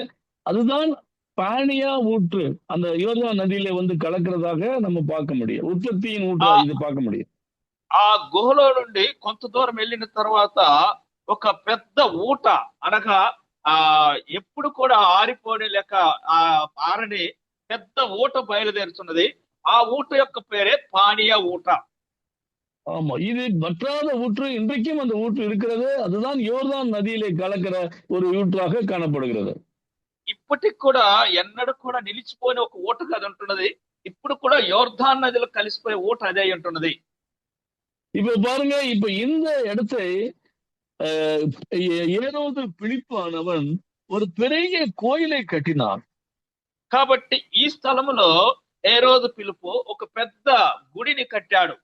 அதுதான் பானியா ஊற்று, அந்த யோர்தான் நதியில வந்து கலக்கிறதாக நம்ம பார்க்க முடியும். உற்பத்தியின் ஊற்றா இது பார்க்க முடியும். ఆ గుహలో నుండి కొంత దూరం వెళ్ళిన తర్వాత ఒక పెద్ద ఊట, అనగా ఎప్పుడు కూడా ఆరిపోని లేక ఆరని పెద్ద ఊట బయలుదేరుతున్నది. ఆ ఊట యొక్క పేరే పానియా ఊట. ஆமா, இது வற்றாத ஊற்று, இன்றைக்கும் அந்த ஊற்று இருக்கிறது. அதுதான் யோர்தான் நதியிலே கலக்கிற ஒரு ஊற்றாக காணப்படுகிறது. ఇప్పటికి కూడా ఎన్నడూ కూడా నిలిచిపోయిన ఒక ఊట అది ఉంటున్నది. ఇప్పుడు కూడా యోర్దాన్ నదిలో కలిసిపోయే ఊట అదే ఉంటున్నది. இப்ப பாருங்க, இப்ப இந்த இடத்தை ஏரோது பிலிப்பானவன் ஒரு பெரிய கோயிலை கட்டினான். కాబట్టి ఈ స్థలములో హేరోదు పిలుపు ఒక పెద్ద గుడిని కట్టాడు.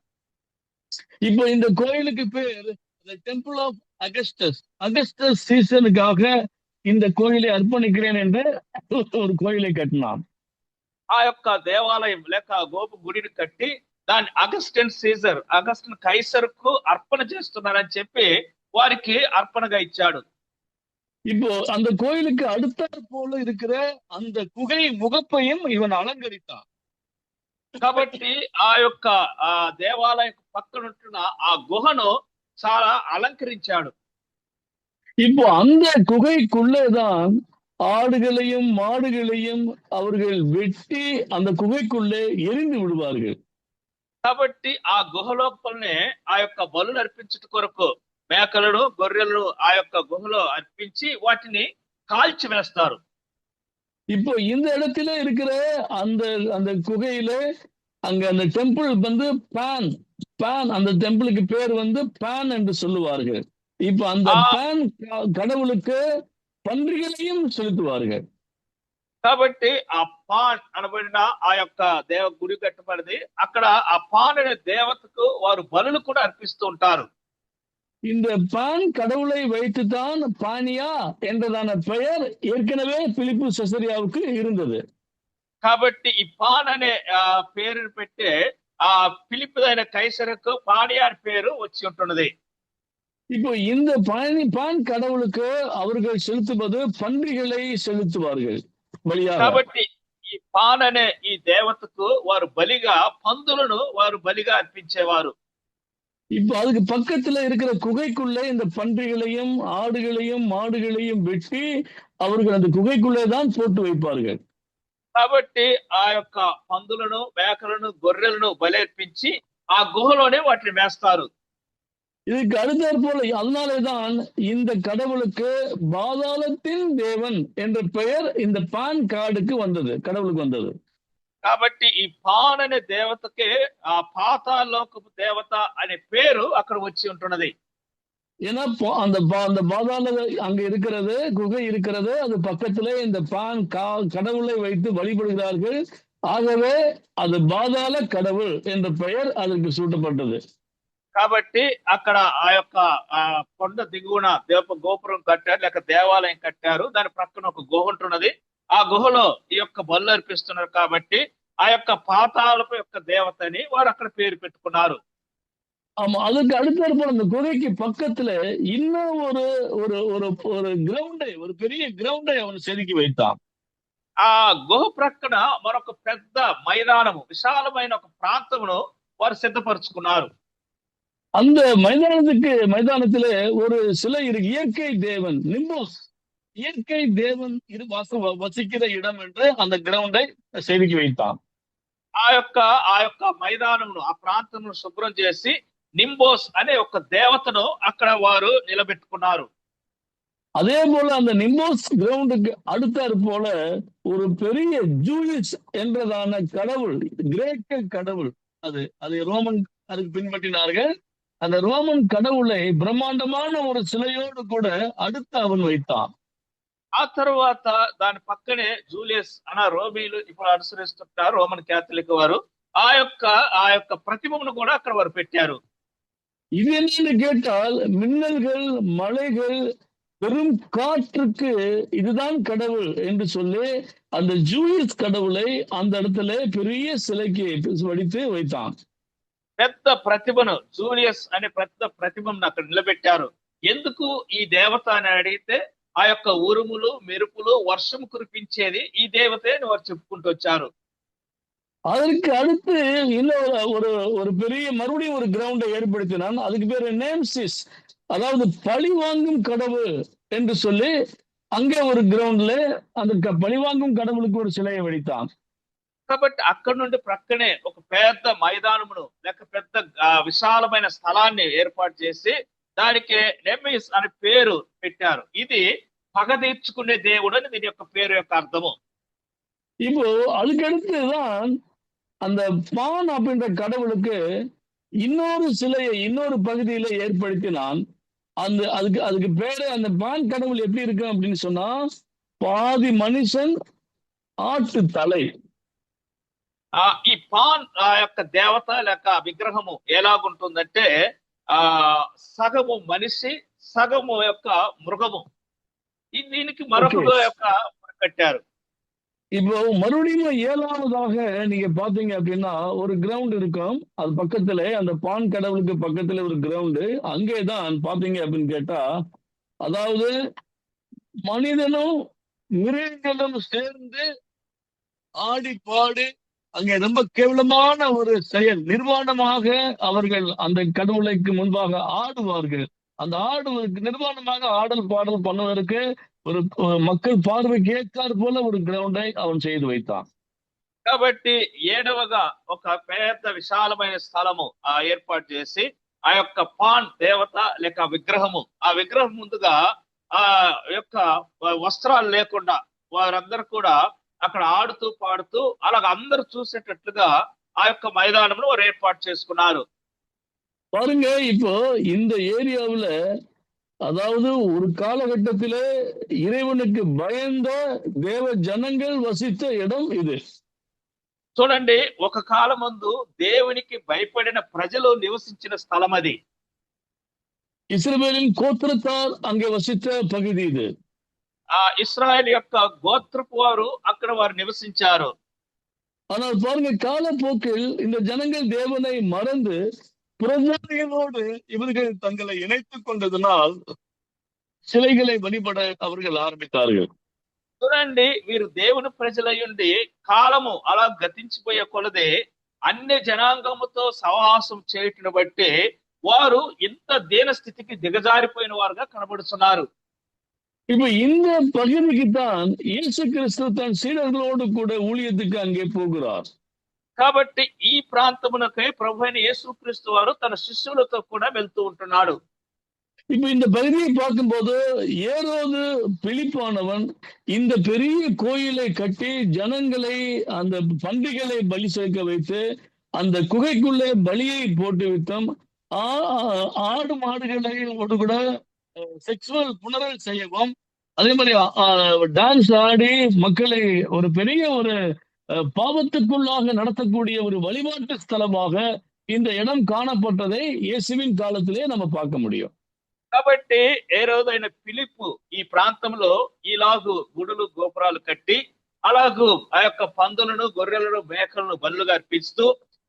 இப்போ இந்த கோயிலுக்கு பேர் டெம்பிள் ஆஃப் அகஸ்டஸ். அகஸ்டஸ் சீசனுக்காக இந்த கோயிலை அர்ப்பணிக்கிறேன் என்று ஒரு கோயிலை கட்டினான். ఆ యొక్క దేవాలయం లేక గోపు గుడిని కట్టి దాన్ని అగస్టిన్ సీజర్, అగస్టిన్ కైసర్కు అర్పణ చేస్తున్నారని చెప్పి వారికి అర్పణగా ఇచ్చాడు. இப்போ அந்த கோயிலுக்கு அடுத்தாற் போல இருக்கிற அந்த குகை முகப்பையும் இவன் அலங்கரித்தான். కాబట్టి ఆ యొక్క ఆ దేవాలయం పక్కన ఉంటున్న ఆ గుహను చాలా అలంకరించాడు. இப்போ அந்த குகைக்குள்ளேதான் ஆடுகளையும் மாடுகளையும் அவர்கள் வெட்டி அந்த குகைக்குள்ளே எரிந்து விடுவார்கள். కాబట్టి ఆ గుహ లోపలనే ఆ యొక్క బలులు అర్పించుట కొరకు మేకలను గొర్రెలను ఆ యొక్క గుహలో అర్పించి వాటిని కాల్చి వేస్తారు. இப்போ இந்த இடத்துல இருக்கிற அந்த அந்த குகையில அங்க அந்த டெம்பிள் வந்து பான் பான் அந்த டெம்பிளுக்கு பேர் வந்து பான் என்று சொல்லுவார்கள். இப்ப அந்த ఆ பான் கடவுளுக்கு பன்றிகளையும் செலுத்துவார்கள். కాబట్టి ఆ పాన్ అనబడిన ఆ యొక్క గుడి కట్టబడింది. అక్కడ ఆ పాన్ అనే దేవతకు వారు బలులు కూడా అర్పిస్తూ ఉంటారు. இந்த பான் கடவுளை வைத்துதான் பானியா என்றதான பெயர் ஏற்கனவே பிலிப்பு செசரியாவுக்கு இருந்தது. కాబట్టి ఈ పాన్ అనే పేరుని పెట్టే ఆ పిలిపుదైన కైసరకు పానియార్ పేరు వచ్చి ఉంటున్నది. இப்போ இந்த பான் கடவுளுக்கு அவர்கள் செலுத்துவது பன்றிகளை செலுத்துவார்கள் பலியாக. కాబట్టి ఈ పాన్ అనే ఈ దేవతకు వారు బలిగా పందులను వారు బలిగా అర్పించేవారు. இப்போ அதுக்கு பக்கத்துல இருக்கிற குகைக்குள்ளே இந்த பன்றிகளையும் ஆடுகளையும் மாடுகளையும் வெட்டி அவர்கள் அந்த குகைக்குள்ளே தான் போட்டு வைப்பார்கள். కాబట్టి ఆ యొక్క పందులను మేకలను గొర్రెలను బలి అర్పించి ఆ గుహలోనే వాటిని వేస్తారు. இதுக்கு அடுத்தாற் போல அதனாலேதான் இந்த கடவுளுக்கு பாதாளத்தின் தேவன் என்ற பெயர் இந்த பான் கார்டுக்கு வந்தது, கடவுளுக்கு வந்தது. కాబట్టి ఈ పాన్ అనే దేవతకి ఆ పాతాళలోకపు దేవత అనే పేరు అక్కడ వచ్చి ఉంటున్నది. ஏன்னா அந்த பாதாள அங்க இருக்கிறது, குகை இருக்கிறது, அது பக்கத்துல இந்த பான் கடவுளை வைத்து வழிபடுகிறார்கள். ஆகவே அது பாதாள கடவுள் என்ற பெயர் அதற்கு சூட்டப்பட்டது. కాబట్టి అక్కడ ఆ యొక్క కొండ దిగువన గోపురం కట్టారు, లేక దేవాలయం కట్టారు. దాని ప్రక్కన ఒక గుహ ఉంటున్నది. ఆ గుహలో ఈ యొక్క బలు అర్పిస్తున్నారు కాబట్టి ఆ యొక్క పాతాళపు యొక్క దేవతని వారు అక్కడ పేరు పెట్టుకున్నారు. ஆமா, அதுக்கு அடுத்தாற் போல அந்த குகைக்கு பக்கத்துல இன்னும் ஒரு ஒரு ஒரு ஒரு கிரவுண்டை, ஒரு பெரிய கிரவுண்டை அவன் செதுக்கி வைத்தான். ఆ గుహ ప్రక్కన మరొక పెద్ద మైదానము, విశాలమైన ఒక ప్రాంతమును వారు సిద్ధపరచుకున్నారు. அந்த மைதானத்திலே ஒரு சிலை இருக்கு, இயற்கை தேவன் நிம்போஸ், இயற்கை தேவன் வசிக்கிற இடம் என்று அந்த கிரவுண்டை செதுக்கி வைத்தான். ఆ యొక్క మైదానమును, ఆ ప్రాంతమును శుభ్రం చేసి నింబోస్ అనే ఒక దేవతను అక్కడ వారు నిలబెట్టుకున్నారు. அதே போல அந்த நிம்போஸ் கிரவுண்டுக்கு அடுத்தாற் போல ஒரு பெரிய ஜூயிஷ் என்றதான கடவுள், கிரேக்க கடவுள், அது ரோமன் அதுக்கு பின்பற்றினார்கள். அந்த ரோமன் கடவுளை பிரம்மாண்டமான ஒரு சிலையோடு கூட அடுத்து அவன் வைத்தான். ఆ తరువాత దాని పక్కనే జూలియస్ అన్న రోమీలు ఇప్పుడు అనుసరిస్తుంటారు రోమన్ క్యాథలిక్ వారు. ఆ యొక్క ప్రతిమను కూడా అక్కడ వారు పెట్టారు. இது என்னன்னு கேட்டால் மின்னல்கள், மலைகள், பெரும் காற்றுக்கு இதுதான் கடவுள் என்று சொல்லி அந்த ஜூயிஷ் கடவுளை அந்த இடத்துல பெரிய சிலைக்கு வடித்து வைத்தான். పెద్ద ప్రతిమను, జూలియస్ అనే పెద్ద ప్రతిమను అక్కడ నిలబెట్టారు. ఎందుకు ఈ దేవత అని అడిగితే ఆ యొక్క ఉరుములు, మెరుపులు, వర్షం కురిపించేది ఈ దేవతే అని వారు చెప్పుకుంటూ వచ్చారు. அதற்கு அடுத்து இன்னும் ஒரு பெரிய மறுபடியும் ஒரு கிரவுண்டை ஏற்படுத்தினான். அதுக்கு பேரு நேம்சிஸ், அதாவது பழி வாங்கும் கடவுள் என்று சொல்லி அங்கே ஒரு கிரவுண்ட்ல அந்த பழி வாங்கும் கடவுளுக்கு ஒரு சிலையை வடித்தான். కాబట్టి అక్కడ నుండి ప్రక్కనే ఒక పెద్ద మైదానమును, లేక పెద్ద విశాలమైన స్థలాన్ని ఏర్పాటు చేసి దానికి నెమిస్ అనే పేరు పెట్టారు. ఇది పగ తీర్చుకునే దేవుడు అని దీని యొక్క పేరు యొక్క అర్థము. இப்போ அதுக்கடுத்துதான் அந்த பான் அப்படின்ற கடவுளுக்கு இன்னொரு சிலையை இன்னொரு பகுதியில ஏற்படுத்தினான். அதுக்கு பேரு, அந்த பான் கடவுள் எப்படி இருக்கு அப்படின்னு சொன்னா, பாதி மனுஷன், ஆட்டு தலை. ఈ పాన్ యొక్క దేవత లేక విగ్రహము ఎలాగుంటుందంటే సగము మనిషి, సగము యొక్క మృగము. దీనికి మరొక యొక్క కట్టారు. இப்போ மறுபடியும் 7ஆவதாக நீங்க பாத்தீங்க அப்படின்னா ஒரு கிரவுண்ட் இருக்கும். அது பக்கத்துல, அந்த பான் கடவுளுக்கு பக்கத்துல ஒரு கிரவுண்டு. அங்கேதான் பாத்தீங்க அப்படின்னு கேட்டா, அதாவது மனிதனும் மிருகங்களும் சேர்ந்து ஆடி பாடி அங்கே ரொம்ப கேவலமான ஒரு செயல். நிர்வாணமாக அவர்கள் அந்த கடவுளுக்கு முன்பாக ஆடுவார்கள். அந்த ஆடுவதற்கு நிர்வாணமாக ஆடல் பாடல் பண்ணுவதற்கு ஒரு மக்கள் பார்வைக்கு ஏற்றாறு போல ஒரு గ్రౌండై அவன் செய்து வைத்தான். కాబట్టి ఏడవగా ఒక పెద్ద విశాలమైన స్థలము ఏర్పాటు చేసి ఆ యొక్క పాన్ దేవత లేక విగ్రహము, ఆ విగ్రహం ముందుగా ఆ యొక్క వస్త్రాలు లేకుండా వారందరూ కూడా అక్కడ ఆడుతూ పాడుతూ అలాగ అందరూ చూసేటట్లుగా ఆ యొక్క మైదానమును వారు ఏర్పాటు చేసుకున్నారు. பாருங்க, இப்போ இந்த ஏரியாவுல, அதாவது ஒரு காலகட்டத்திலே இறைவனுக்கு பயந்த தேவ ஜனங்கள் வசித்த இடம் இது. చూడండి, ఒక కాలం ముందు దేవునికి భయపడిన ప్రజలు నివసించిన స్థలం అది. இஸ்ரவேலின் கோத்திரத்தார் அங்கே வசித்த பகுதி இது. ఇశ్రాయేల్ యొక్క గోత్రపు వారు అక్కడ వారు నివసించారు. ஆனால் பாருங்க, காலப்போக்கில் இந்த ஜனங்கள் தேவனை மறந்து புறஜாதிகளோடு இவர்கள் தங்களை இணைத்துக் கொண்டதனால் சிலைகளை வழிபட அவர்கள் ஆரம்பித்தார்கள். చూడండి, వీరు దేవుని ప్రజలయ్యుండి కాలము అలా గతించిపోయే కొలదే అన్య జనాంగముతో సహవాసం చేయటను బట్టి వారు ఇంత దీన స్థితికి దిగజారిపోయిన వారుగా కనబడుతున్నారు. இப்ப இந்த பகுதிக்கு தான் இயேசு கிறிஸ்து தன் சீடர்களோடு கூட ஊழியத்துக்கு அங்கே போகிறார். కాబట్టి ఈ ప్రాంతమునకై ప్రభువైన యేసుక్రీస్తు వారు తన శిష్యులతో కూడా వెళ్తూ ఉంటున్నాడు. இப்ப இந்த பகுதியை பார்க்கும்போது ஏரோது பிலிப்பானவன் இந்த பெரிய கோயிலை கட்டி ஜனங்களை அந்த பண்டிகளை பலி சேர்க்க வைத்து அந்த குகைக்குள்ளே பலியை போட்டு வித்தம் ஆடு மாடுகளோடு கூட செக்ஸுவல் புணரல் செய்யவும், அதே மாதிரி டான்ஸ் ஆடி மக்களை ஒரு பெரிய ஒரு பாவத்துக்குள்ளாக நடத்தக்கூடிய ஒரு வழிபாட்டு ஸ்தலமாக இந்த இடம் காணப்பட்டதை இயேசுவின் காலத்திலே நம்ம பார்க்க முடியும். కాబట్టి ఏ రోజైన ఫిలిప్పు ఈ ప్రాంతంలో ఈలాగు గుడులు గోపురాలు కట్టి అలాగూ ఆ యొక్క పందులను గొర్రెలను మేకలను బలులుగా అర్పిస్తూ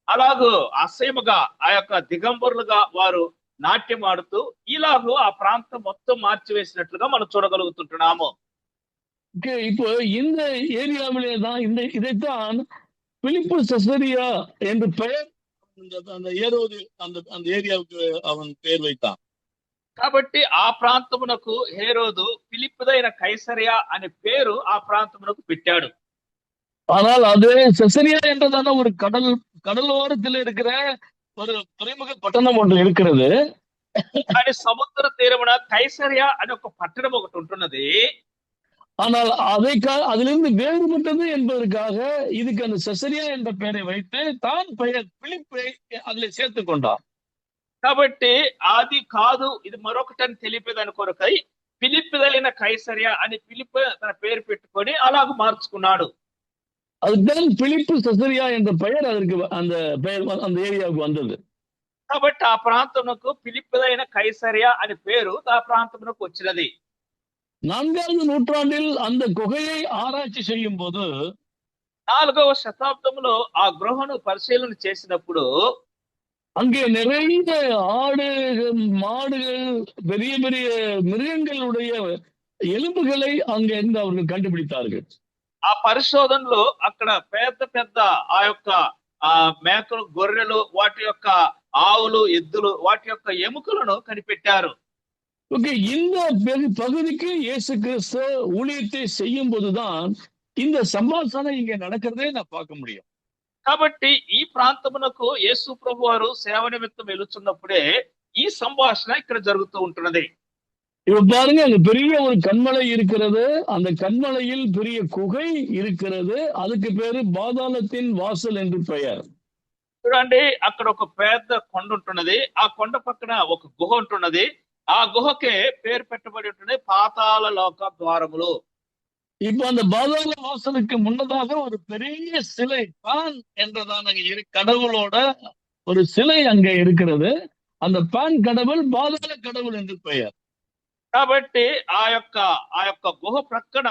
అలాగూ అసహ్యముగా ఆ యొక్క దిగంబరులుగా వారు నాట్యం ఆడుతూ ఇలాగూ ఆ ప్రాంతం మొత్తం మార్చివేసినట్లుగా మనం చూడగలుగుతుంటున్నాము. இப்போ இந்த ஏரியாவிலே தான் இதைத்தான் பிலிப்பு செசரியா என்று பெயர் அந்த ஏரோது அந்த ஏரியாவுக்கு அவன் பெயர் வைத்தான். కాబట్టి ఆ ప్రాంతమునకు హేరోదు ఫిలిప్పుదైన కైసరియా అనే పేరు ఆ ప్రాంతమునకు పెట్టాడు. ஆனால் அது செசரியா என்றதான ஒரு கடலோரத்தில் இருக்கிற ஒரு துறைமுக பட்டணம் ஒன்று இருக்கிறது. కానీ సముద్ర తీరమున కైసరియా అనే ఒక పట్టణం ఒకటి ఉంటున్నది. ஆனால் அதிலிருந்து வேறுபட்டது என்பதற்காக இதுக்கு அந்த செசரியா என்ற பெயரை வைத்து தான் பெயர் பிலிப்பை அதில் சேர்த்துக் கொண்டார். కాబట్టి అది కాదు, ఇది మరొకటని తెలిపేదాని కొరకై ఫిలిప్పుదైన కైసరియా అని ఫిలిప్ తన పేరు పెట్టుకొని అలాగ మార్చుకున్నాడు. அதுதான் பிலிப்பு செசரியா என்ற பெயர் அதற்கு அந்த பெயர் அந்த ஏரியாவுக்கு வந்தது. కాబట్టి ఆ ప్రాంతమునకు ఫిలిప్పుదైన కైసరియా అనే పేరు ఆ ప్రాంతమునకు వచ్చినది. 4వ நூற்றாண்டில் அந்த குகையை ஆராய்ச்சி செய்யும் போது 4వ శతాబ్దంలో ఆ గృహను పరిశీలన చేసినప్పుడు அங்கே நிறைய ஆடு மாடுகள் பெரிய பெரிய மிருகங்களுடைய எலும்புகளை அங்கே இருந்து அவர்கள் கண்டுபிடித்தார்கள். ఆ పరిశోధనలో అక్కడ పెద్ద పెద్ద ఆ యొక్క మేకలు గొర్రెలు వాటి యొక్క ఆవులు ఎద్దులు వాటి యొక్క ఎముకలను కనిపెట్టారు. ஓகே, இந்த பகுதிக்கு இயேசு கிறிஸ்து ஊழியத்தை செய்யும் போதுதான் இந்த சம்பாஷணை இங்க நடக்கிறதே நான் பார்க்க முடியும். కాబట్టి ఈ ప్రాంతమునకు యేసు ప్రభు వారు సేవ నిమిత్తం వెలుచున్నప్పుడే ఈ సంభాషణ ఇక్కడ జరుగుతూ ఉంటున్నది. இப்ப பாருங்க, அங்க பெரிய ஒரு கண்மலை இருக்கிறது. அந்த கண்மலையில் பெரிய குகை இருக்கிறது. அதுக்கு பேரு பாதாளத்தின் வாசல் என்று பெயர். చూడండి, అక్కడ ఒక పెద్ద కొండ ఉంటున్నది. ఆ కొండ పక్కన ఒక గుహ ఉంటున్నది. ఆ గుహకే పేరు పెట్టబడి ఉంటున్నది పాతాళ లోక ద్వారములు. இப்ப அந்த பாதாள வாசலுக்கு முன்னதாக ஒரு பெரிய சிலை பான் என்றதான கடவுளோட ஒரு சிலை அங்கே இருக்கிறது. அந்த பான் கடவுள் பாதாள கடவுள் என்று பெயர். కాబట్టి ఆ యొక్క గుహ ప్రక్కన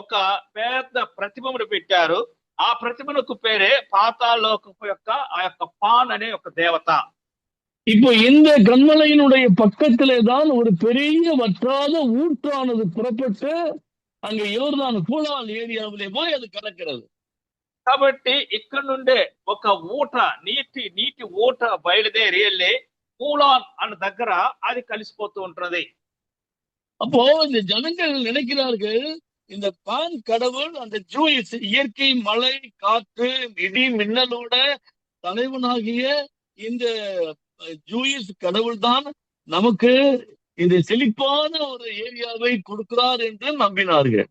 ఒక పెద్ద ప్రతిమను పెట్టారు. ఆ ప్రతిమకు పేరే పాతాళలోకపు యొక్క ఆ యొక్క పాన్ అనే ఒక దేవత. இப்போ இந்த கண்மலையினுடைய பக்கத்திலே தான் ஒரு பெரிய வற்றாத ஊற்றானது புறப்பட்டு அங்க யோர்தான் பூலால் ஏரியாவிலே போய் அது கலக்கிறது. కాబట్టి ఇక్కడ నుండే ఒక ఊట నీటి ఊట బయలుదేరి వెళ్ళి కూలాన్ అన్న దగ్గర అది కలిసిపోతూ ఉంటది. அப்போ இந்த ஜனங்கள் நினைக்கிறார்கள் இந்த பான் கடவுள் அந்த ஜூயிஸ் இயற்கை மழை காற்று இடி மின்னலோட தலைவனாகிய இந்த ஜூயிஸ் கடவுள் தான் நமக்கு இந்த செழிப்பான ஒரு ஏரியாவை கொடுக்கிறார் என்று நம்பினார்கள்.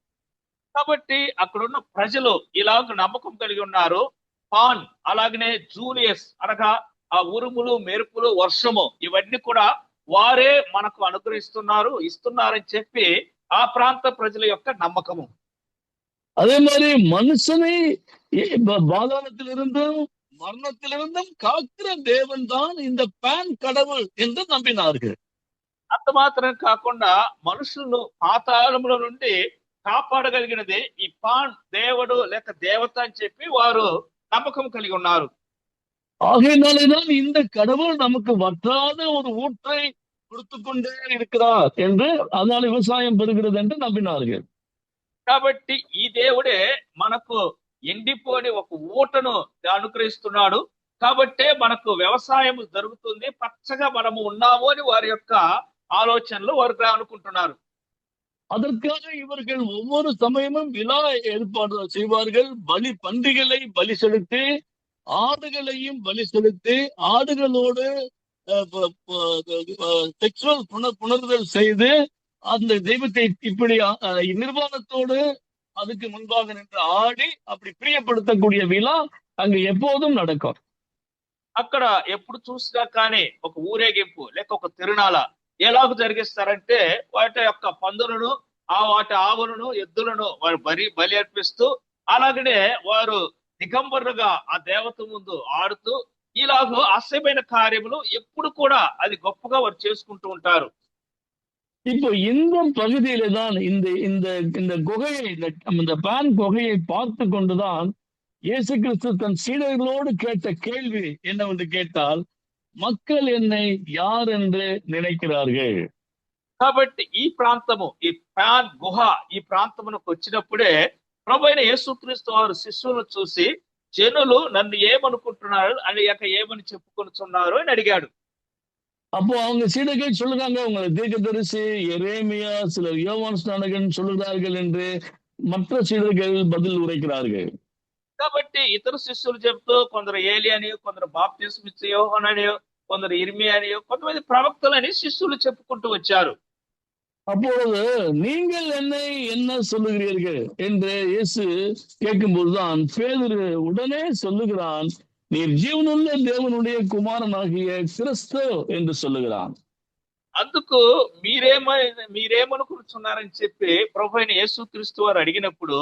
కాబట్టి అక్కడున్న ప్రజలు ఇలాగ నమ్మకం కలిగి ఉన్నారు. పాన్ అలాగనే జూలియస్ అనగా ఆ ఉరుములు మెరుపులు వర్షము ఇవన్నీ కూడా వారే మనకు ఇస్తున్నారని చెప్పి ఆ ప్రాంత ప్రజల యొక్క నమ్మకము. அதே மாதிரி மனுஷனை பாதாளத்திலிருந்தும் மரணத்திலிருந்தும் காக்கிற தேவன் தான் இந்த பான் கடவுள் என்று நம்பினார்கள். అంత మాత్రం కాకుండా మనుషులను పాతాళముల నుండి కాపాడగలిగినది ఈ పాన్ దేవుడు లేక దేవత అని చెప్పి వారు నమ్మకం కలిగి ఉన్నారు. ஆகையினாலேதான் இந்த கடவுள் நமக்கு வற்றாத ஒரு ஊற்றை கொடுத்து கொண்டே இருக்கிறார் என்று, அதனால விவசாயம் பெறுகிறது என்று நம்பினார்கள். కాబట్టి ఈ దేవుడే మనకు ఎండిపోని ఒక ఊటను అనుగ్రహిస్తున్నాడు, కాబట్టే మనకు వ్యవసాయం జరుగుతుంది, పచ్చగా మనము ఉన్నాము అని వారి యొక్క ఆలోచనలు వారు అనుకుంటున్నారు. அதற்காக இவர்கள் ஒவ்வொரு சமயமும் விழா ஏற்பாடு செய்வார்கள். பன்றிகளை பலி செலுத்தி, ஆடுகளையும் பலி செலுத்தி, ஆடுகளோடு செக்சுவல் புணர்தல் செய்து அந்த தெய்வத்தை இப்படி நிர்வாணத்தோடு அதுக்கு முன்பாக நின்று ஆடி அப்படி பிரியப்படுத்தக்கூடிய விழா அங்க எப்போதும் நடக்கும். అక్కడ ఎప్పుడు చూసినా కానీ ఒక ఊరేగింపు లేక ఒక తిరునాళ ఎలాగ జరిగిస్తారంటే వాటి యొక్క పందులను వాటి ఆవులను ఎద్దులను వారు బలి అర్పిస్తూ, అలాగనే వారు దిగంబరులుగా ఆ దేవత ముందు ఆడుతూ ఇలాగ అసహ్యమైన కార్యములు ఎప్పుడు కూడా అది గొప్పగా వారు చేసుకుంటూ ఉంటారు. இப்போ இந்த பகுதியில தான் இந்த இந்த இந்த குகையை, இந்த பான் குகையை பார்த்து கொண்டுதான் இயேசு கிறிஸ்து தன் சீடர்களோடு கேட்ட கேள்வி என்னவென்று கேட்டால், மக்கள் என்னை யார் என்று நினைக்கிறார்கள். కాబట్టి ఈ ప్రాంతము, ఈ పాన్ గుహ ఈ ప్రాంతమునకు వచ్చినప్పుడే ప్రభు అయిన యేసుక్రీస్తు వారు శిష్యులను చూసి జనులు నన్ను ఏమనుకుంటున్నారు అని ఏమని చెప్పుకొనుచున్నారు అని అడిగాడు. அப்போ அவங்க சீடர்கள் சொல்லுறாங்க, உங்களை தீர்க்கதரிசி எரேமியா, சிலர் யோவான் ஸ்நானகன் சொல்லுகிறார்கள் என்று மற்ற சீடர்கள் பதில் உரைக்கிறார்கள். కాబట్టి ఇతర శిష్యులు చెప్తూ కొందరు ఏలియాని, కొందరు బాప్తిస్మ ఇచ్చే యోహానని, కొందరు ఇర్మియాని, కొంతమంది ప్రవక్తలని శిష్యులు చెప్పుకుంటూ వచ్చారు. அப்பொழுது நீங்கள் என்னை என்ன சொல்லுகிறீர்கள் என்று இயேசு கேட்கும்போதுதான் பேதுரு உடனே சொல்லுகிறான், நீர் ஜீவனுள்ள தேவனுடைய குமாரனாகிய கிறிஸ்து என்று சொல்லுகிறான். అందుకు మీరేమనుకుంటున్నారని చెప్పి ప్రభు అయిన యేసుక్రీస్తు వారు అడిగినప్పుడు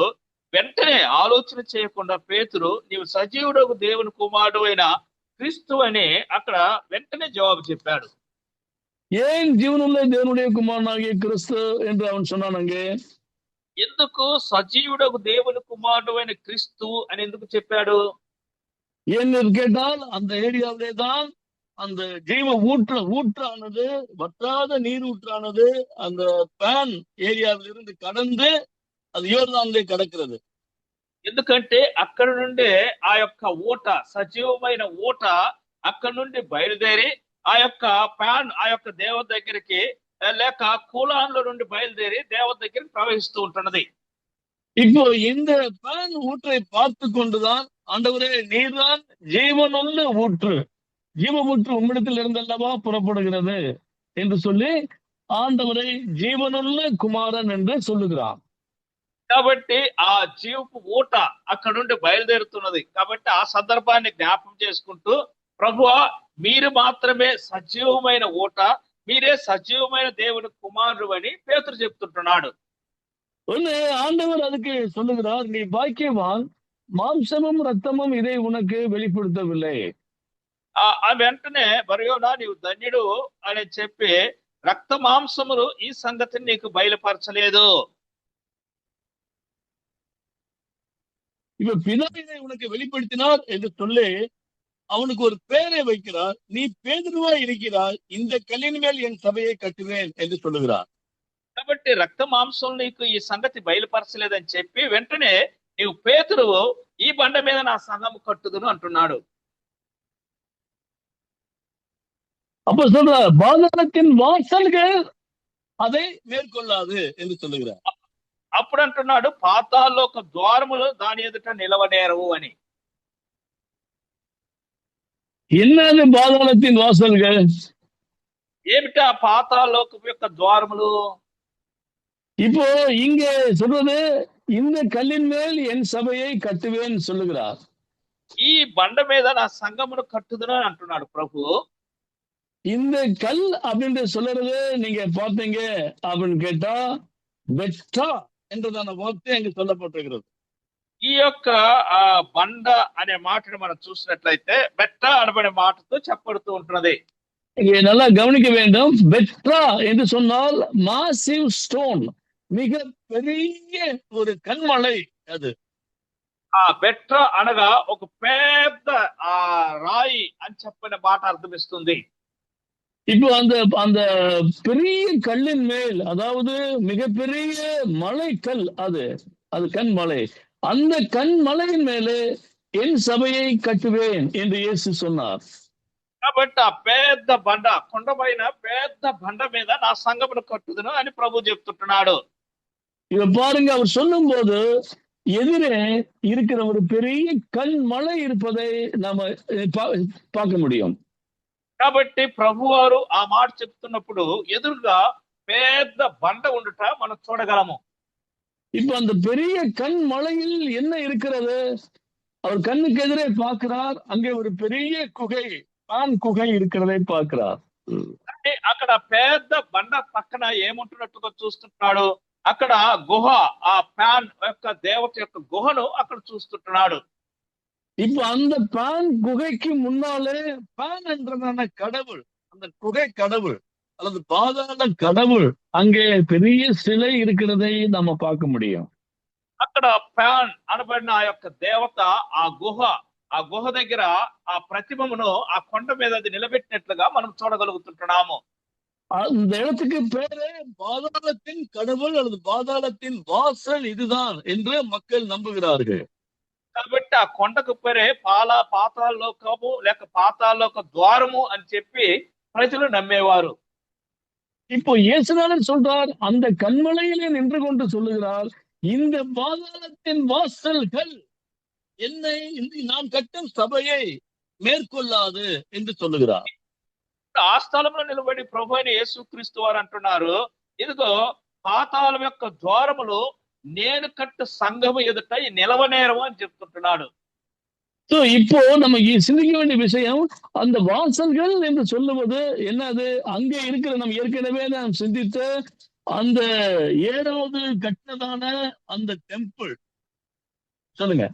వెంటనే ఆలోచన చేయకుండా పేతురు, నీవు సజీవుడకు దేవుని కుమారుడు అయిన క్రీస్తు అని అక్కడ వెంటనే జవాబు చెప్పాడు. ஏன் ஜீவனுள்ள தேவனுடைய குமாரனாகிய கிறிஸ்து என்று அவன் சொன்னான் அங்கே? ఎందుకు సజీవుడకు దేవుని కుమారుడు అయిన క్రీస్తు అని ఎందుకు చెప్పాడు? ஏன்னு கேட்டால் அந்த ஏரியாவிலே தான் அந்த ஜீவ ஊற்றானது, வற்றாத நீர் ஊற்றானது அந்த பான் ஏரியாவிலிருந்து கடந்து அது யோர்தானிலே கடக்கிறது. ఎందుకంటే అక్కడ నుండి ఆ యొక్క ఊట, సజీవమైన ఊట అక్కడ నుండి బయలుదేరి ఆ యొక్క పాన్ ఆ యొక్క దేవత దగ్గరికి లేక కూలాన్ల నుండి బయలుదేరి దేవత దగ్గరికి ప్రవహిస్తూ ఉంటున్నది. இப்போ இந்த பான் ஊற்றை பார்த்து கொண்டுதான் ஆண்டவரே நீர்தான் ஜீவனுள்ள ஊற்று, ஜீவ ஊற்று உம்மிடத்தில் இருந்தல்லவா புறப்படுகிறது என்று சொல்லி ஆண்டவரை ஜீவனுள்ள குமாரன் என்று சொல்லுகிறான். కాబట్టి ఆ జీవపు ఊట అక్కడ నుండి బయలుదేరుతున్నది. కాబట్టి ఆ సందర్భాన్ని జ్ఞాపం చేసుకుంటూ, ప్రభువా మీరు మాత్రమే సజీవమైన ఊట, మీరే సజీవమైన దేవుని కుమారుడు అని పేతురు చెప్తుంటున్నాడు. ஒண்ணு ஆண்டவர் அதுக்கு சொல்லுகிறார், நீ பாக்கியவான், மாம்சமும் ரத்தமும் இதை உனக்கு வெளிப்படுத்தவில்லை. వెంటనే బరయోనా నీవు ధన్యుడు అని చెప్పి రక్త మాంసములు ఈ సంగతిని నీకు బయలుపరచలేదు. இப்ப பிதா இதை உனக்கு வெளிப்படுத்தினார் என்று சொல்லி அவனுக்கு ஒரு பேரை வைக்கிறார். நீ பேதுருவா இருக்கிறாய், இந்த கல்லின் மேல் என் சபையை கட்டுவேன் என்று சொல்லுகிறார். కాబట్టి రక్త మాంసం నీకు ఈ సంగతి బయలుపరచలేదని చెప్పి వెంటనే నీవు పేతురువు, ఈ బండ మీద నా సంఘము కట్టుదును అంటున్నాడు. அப்ப சொல்ற பாதாளத்தின் வாசல்கள் அதை மேற்கொள்ளாது என்று சொல்லுகிறார். అప్పుడు అంటున్నాడు పాతాళలోక ద్వారములు దాని ఎదుట నిలవనేరవు అని. என்னது பாதாளத்தின் வாசல்கள்? ఏమిటా పాతాళలోకం యొక్క ద్వారములు? இப்போ இங்க சொல்றது இந்த கல்லின் மேல் என் சபையை கட்டுவேன் சொல்லுகிறார். ఈ బండ మీద నా సంఘమును కట్టుదును అని అంటున్నాడు ప్రభు. இந்த கல் அப்படின்னு சொல்றது நீங்க பார்த்தீங்க அப்படின்னு கேட்டா பெட்டா என்றதான வார்த்தை அங்க சொல்லப்பட்டிருக்கிறது. ఈ యొక్క బండ అనే మాటను మనం చూసినట్లయితే బెట్ట అనబడే మాటతో చెప్పబడుతూ ఉంటున్నది. இங்கே நல்லா கவனிக்க வேண்டும். பெட்ரா என்று சொன்னால் மாசிவ் ஸ்டோன், மிக பெரிய ஒரு கண்மலை. அது ఆ బెట్ట అనగా ఒక పెద్ద రాయి అని చెప్పిన మాట అర్థమిస్తుంది. இப்போ அந்த அந்த பெரிய கல்லின் மேல், அதாவது மிகப்பெரிய மலை கல், அது அது கண்மலை, அந்த கண்மலையின் மேலே என் சபையை கட்டுவேன் என்று இயேசு சொன்னார். కాబట్టి ఆ పెద్ద బండ, కొండపైన పెద్ద బండ మీద నా సంఘమును కట్టుదును అని ప్రభు చెప్తుంటున్నాడు. இத பாருங்க, அவர் சொல்லும் போது எதிரே இருக்கிற ஒரு பெரிய கண்மலை இருப்பதை நாம பார்க்க முடியும். కాబట్టి ప్రభు వారు ఆ మాట చెప్తున్నప్పుడు ఎదురుగా పెద్ద బండ ఉండుట మనం చూడగలము. இப்ப அந்த பெரிய கண்மலையில் என்ன இருக்கிறது? அவர் கண்ணுக்கு எதிரே பார்க்கிறார், அங்கே ஒரு பெரிய குகை, பான் குகை இருக்கிறதை பார்க்கிறார். అక్కడ పెద్ద బండ పక్కన ఏముంటున్నట్టుగా చూస్తుంటున్నాడు. అక్కడ గుహ, ఆ పాన్ యొక్క దేవత యొక్క గుహను అక్కడ చూస్తుంటున్నాడు. இப்ப அந்த பான் குகைக்கு முன்னாலே பான் என்றதான கடவுள், அந்த குகை கடவுள் அல்லது பாதாள கடவுள், அங்கே பெரிய சிலை இருக்கிறதை நம்ம பார்க்க முடியும். అక్కడ పాన్ అనబడిన ఆ యొక్క దేవత ఆ గుహ దగ్గర ఆ ప్రతిమను ఆ కొండ మీద అది నిలబెట్టినట్లుగా మనం చూడగలుగుతుంటున్నాము. அந்த இடத்துக்கு பேரு பாதாளத்தின் கடவுள் அல்லது பாதாளத்தின் வாசல் இதுதான் என்று மக்கள் நம்புகிறார்கள். కాబట్టి ఆ కొండకు పేరే పాతాళలోకము లేక పాతాళలోక ద్వారము అని చెప్పి ప్రజలు నమ్మేవారు. இப்போ இயேசுநாதர் சொல்றார், அந்த கண்மலையிலே நின்று கொண்டு சொல்லுகிறார், இந்த பாதாளத்தின் வாசல்கள் என்னை நான் கட்டும் சபையை மேற்கொள்ளாது என்று சொல்லுகிறார். ఆ స్థలంలో నిలబడి ప్రభు అయిన యేసుక్రీస్తు వారు అంటున్నారు, ఇదిగో పాతాళం యొక్క ద్వారములు నేను కట్టు సంఘము ఎదుట నిలవనేరము అని చెప్తుంటున్నాడు. సో இப்போ நம்ம சிந்திக்க வேண்டிய விஷயம், அந்த வாசல்கள் என்று சொல்லுவது என்னது? அங்கே இருக்கிற நம்ம ஏற்கனவே நாம் சிந்தித்த அந்த ஏழாவது கட்டினதான அந்த டெம்பிள். சொல்லுங்க.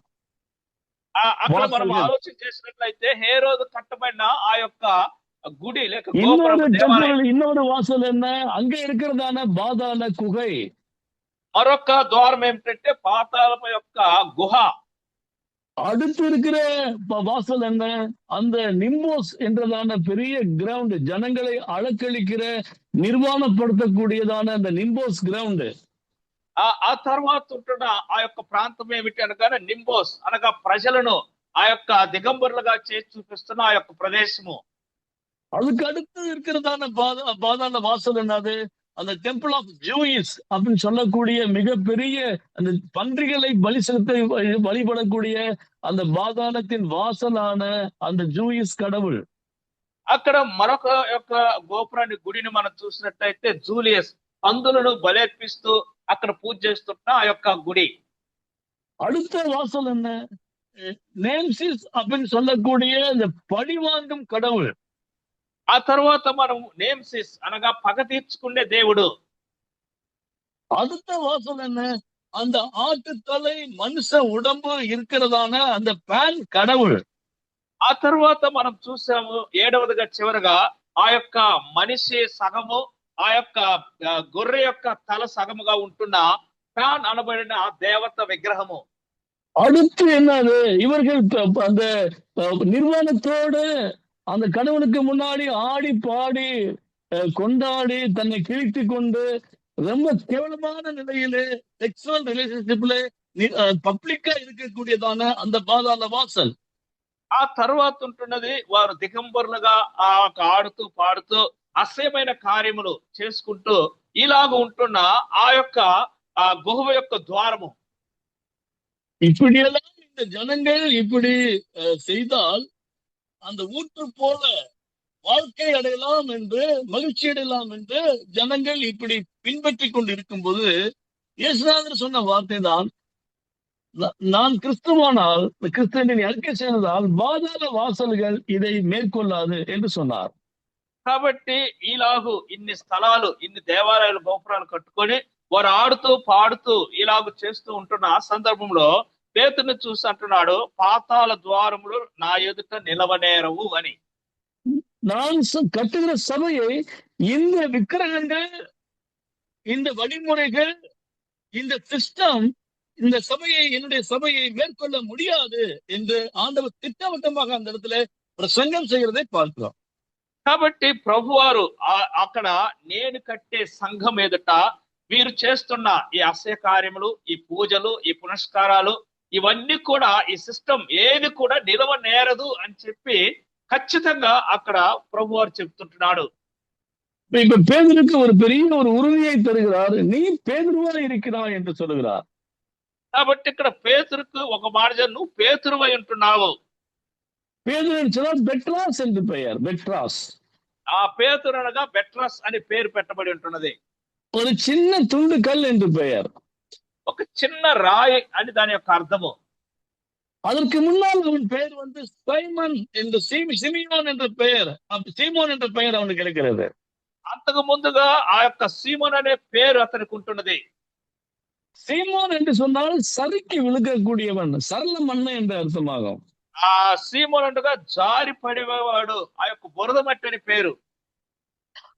అక్కడ మనం ఆలోచన చేసినట్లయితే హేరోదు కట్టబడిన ఆ యొక్క గుడి లేక గోపురం, இன்னொரு வாசல் என்ன? அங்க இருக்கிறதான பாதாள குகை. మరొక ద్వారం ఏమిటంటే పాతాళం యొక్క గుహ. அடுத்து இருக்கிற வாசல் என்ன? அந்த நிம்போஸ் என்றதான பெரிய கிரவுண்ட், ஜனங்களை அலக்களிக்கிற, నిర్వాణப்படுத்தக்கூடியதான அந்த నింబోస్ గ్రౌండ్. ఆ తర్వాత ఉంటున్న ఆ యొక్క ప్రాంతం ఏమిటి అనగా నింబోస్ అనగా ప్రజలను ఆ యొక్క దిగంబరులుగా చేసి చూపిస్తున్న ఆ యొక్క ప్రదేశము. அதுக்கு அடுத்து இருக்கிறதான பாதாள வாசல் என்னது? அந்த டெம்பிள் ஆஃப் ஜூயிஸ் அப்படின்னு சொல்லக்கூடிய மிகப்பெரிய அந்த பன்றிகளை பலி செலுத்த வழிபடக்கூடிய அந்த பாதாளத்தின் வாசலான அந்த ஜூயிஸ் கடவுள். అక్కడ మరొక యొక్క గోపురాన్ని, గుడిని మనం చూసినట్టయితే జూలియస్ పందులను బలేర్పిస్తూ అక్కడ పూజ చేస్తున్న ఆ యొక్క గుడి. அடுத்த வாசல் என்ன? நேம்சிஸ் அப்படின்னு சொல்லக்கூடிய அந்த பழிவாங்கும் கடவுள். ఆ తర్వాత మనం నేమ్సిస్ అనగా పగ తీర్చుకునే దేవుడు. அடுத்த வாசல் என்ன? அந்த ஆட்டுத்தலை மனுஷ உடம்பு இருக்கிறதான அந்த பான் கடவுள். ఆ తర్వాత మనం చూసాము 7వదిగా చివరగా ఆ యొక్క మనిషి సగము, ఆ యొక్క గొర్రె యొక్క తల సగముగా ఉంటున్న పాన్ అనబడిన దేవత విగ్రహము. அடுத்து என்னது? இவர்கள் அந்த நிர்வாணத்தோடு அந்த கடவுளுக்கு முன்னாடி ஆடி பாடி கொண்டாடி தன்னை கிழித்து கொண்டு ரொம்ப கேவலமான நிலையிலே செக்சுவல் ரிலேஷன்ஷிப்ல పబ్లిక్ గా இருக்கக்கூடியதான அந்த பாதாள வாசல். ఆ తర్వాత ఉంటున్నది వారు దిగంబరులుగా ఆడుతూ పాడుతూ అసహ్యమైన కార్యములు చేసుకుంటూ ఇలాగ ఉంటున్న ఆ యొక్క ఆ గుహ యొక్క ద్వారము. இப்படியெல்லாம் இந்த ஜனங்கள் இப்படி செய்தால் அந்த ஊற்று போல வாழ்க்கை அடையலாம் என்று, மகிழ்ச்சி அடையலாம் என்று ஜனங்கள் இப்படி பின்பற்றி கொண்டு இருக்கும் போது இயேசுநாதர் சொன்ன வார்த்தை தான், நான் கிறிஸ்துவானால், கிறிஸ்துவின் அறிக்கை செய்ததால் பாதாள వాసలుகள் இதை మేల్కొల్లాదు என்று சொன்னார். కాబట్టి ఇలాగు ఇన్ని స్థలాలు, ఇన్ని దేవాలయాలు, గోపురాలు కట్టుకొని వారు ఆడుతూ పాడుతూ ఇలాగ చేస్తూ ఉంటున్న ఆ సందర్భంలో పేతురుని చూసి అంటున్నాడు, పాతాళ ద్వారములు నా ఎదుట నిలవనేరవు అని. நான் கட்டுகிற சபையை இந்த விக்கிரகங்கள், இந்த வழிமுறைகள், இந்த சிஸ்டம் இந்த சபையை, என்னுடைய சபையை மேற்கொள்ள முடியாது என்று ஆண்டவர் திட்டவட்டமாக அந்த இடத்துல பிரசங்கம் செய்கிறதை பார்க்கிறோம். కాబట్టి ప్రభువారు అక్కడ నేను కట్టే సంఘం ఎదుట వీరు చేస్తున్న ఈ అసహ్య కార్యములు, ఈ పూజలు, ఈ పునస్కారాలు, ఇవన్నీ కూడా, ఈ సిస్టమ్ ఏది కూడా నిలవ నేరదు అని చెప్పి ఖచ్చితంగా అక్కడ ప్రభువారు చెప్తుంటున్నాడు. இப்ப பேதுருக்கு ஒரு பெரிய ஒரு உறுதியை தருகிறார், நீ பேதுருவா இருக்கிறாய் என்று சொல்லுகிறார். కాబట్టి ఇక్కడ పేతురుకు ఒక మాట, నువ్వు పేతురువై ఉంటున్నావు. పేతురు బెట్రాస్ என்று பெயர், బెట్రాస్. ఆ పేతురు అనగా బెట్రాస్ అని పేరు పెట్టబడి ఉంటున్నది. ஒரு சின்ன துண்டு கல் என்று பெயர், ఒక చిన్న రాయి అని దాని యొక్క అర్థము. அதற்கு முன்னால் அவன் பெயர் சைமன் என்று, சிமியோன் என்ற பெயர், சீமோன் என்ற பெயர் அவனுக்கு இருக்கிறது. అంతకు ముందుగా ఆ యొక్క సీమోన్ అనే పేరు అతనికి ఉంటున్నది. சீமோன் என்று சொன்னால் சறுக்கி விழுக்கக்கூடியவன், சரள மண்ணு என்ற அர்த்தமாகும். ఆ సీమోన్ అంటగా జారి పడివాడు, ఆ యొక్క బురద మట్టి అని పేరు.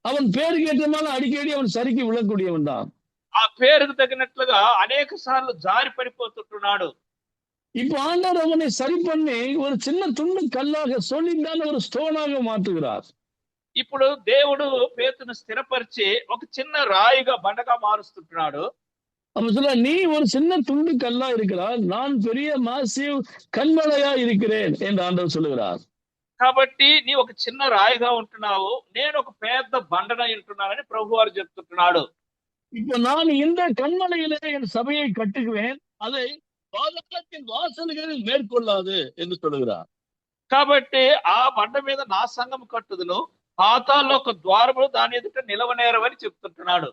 அவன் பேருக்கு ஏற்றமான அடிக்கடி அவன் சறுக்கி விழக்கூடியவன் தான். ఆ పేరుకు తగినట్లుగా అనేక సార్లు జారి పడిపోతుంటున్నాడు. இப்ப ஆண்டவர் அவனை சரி பண்ணி ஒரு சின்ன துண்டு கல்லாக, சொல்லிட்டால் ஒரு ஸ்டோனாக மாற்றுகிறார். ఇప్పుడు దేవుడు పేతురును స్థిరపరిచి ఒక చిన్న రాయిగా, బండగా మారుస్తుంటున్నాడు. அவன் சொல்ல, நீ ஒரு சின்ன துண்டு கல்லா இருக்கிறார், நான் பெரிய மாசிவ் கண்மலையா இருக்கிறேன் என்று ஆண்டவர் சொல்லுகிறார். కాబట్టి నీ ఒక చిన్న రాయిగా ఉంటున్నావు, నేను ఒక పెద్ద బండనై ఉంటున్నానని ప్రభువారు చెప్తుంటున్నాడు. இப்ப நான் இந்த கண்மலையிலே என் சபையை கட்டுக்குவேன், அதை பாதாளத்தின் வாசல்கள் மேற்கொள்ளாது என்று சொல்லுகிறார். కాబట్టి ఆ బండ మీద నా సంఘం కట్టుదును, పాతాళంలో ఒక ద్వారములు దాని ఎదుట నిలవనేరవని చెప్తుంటున్నాడు.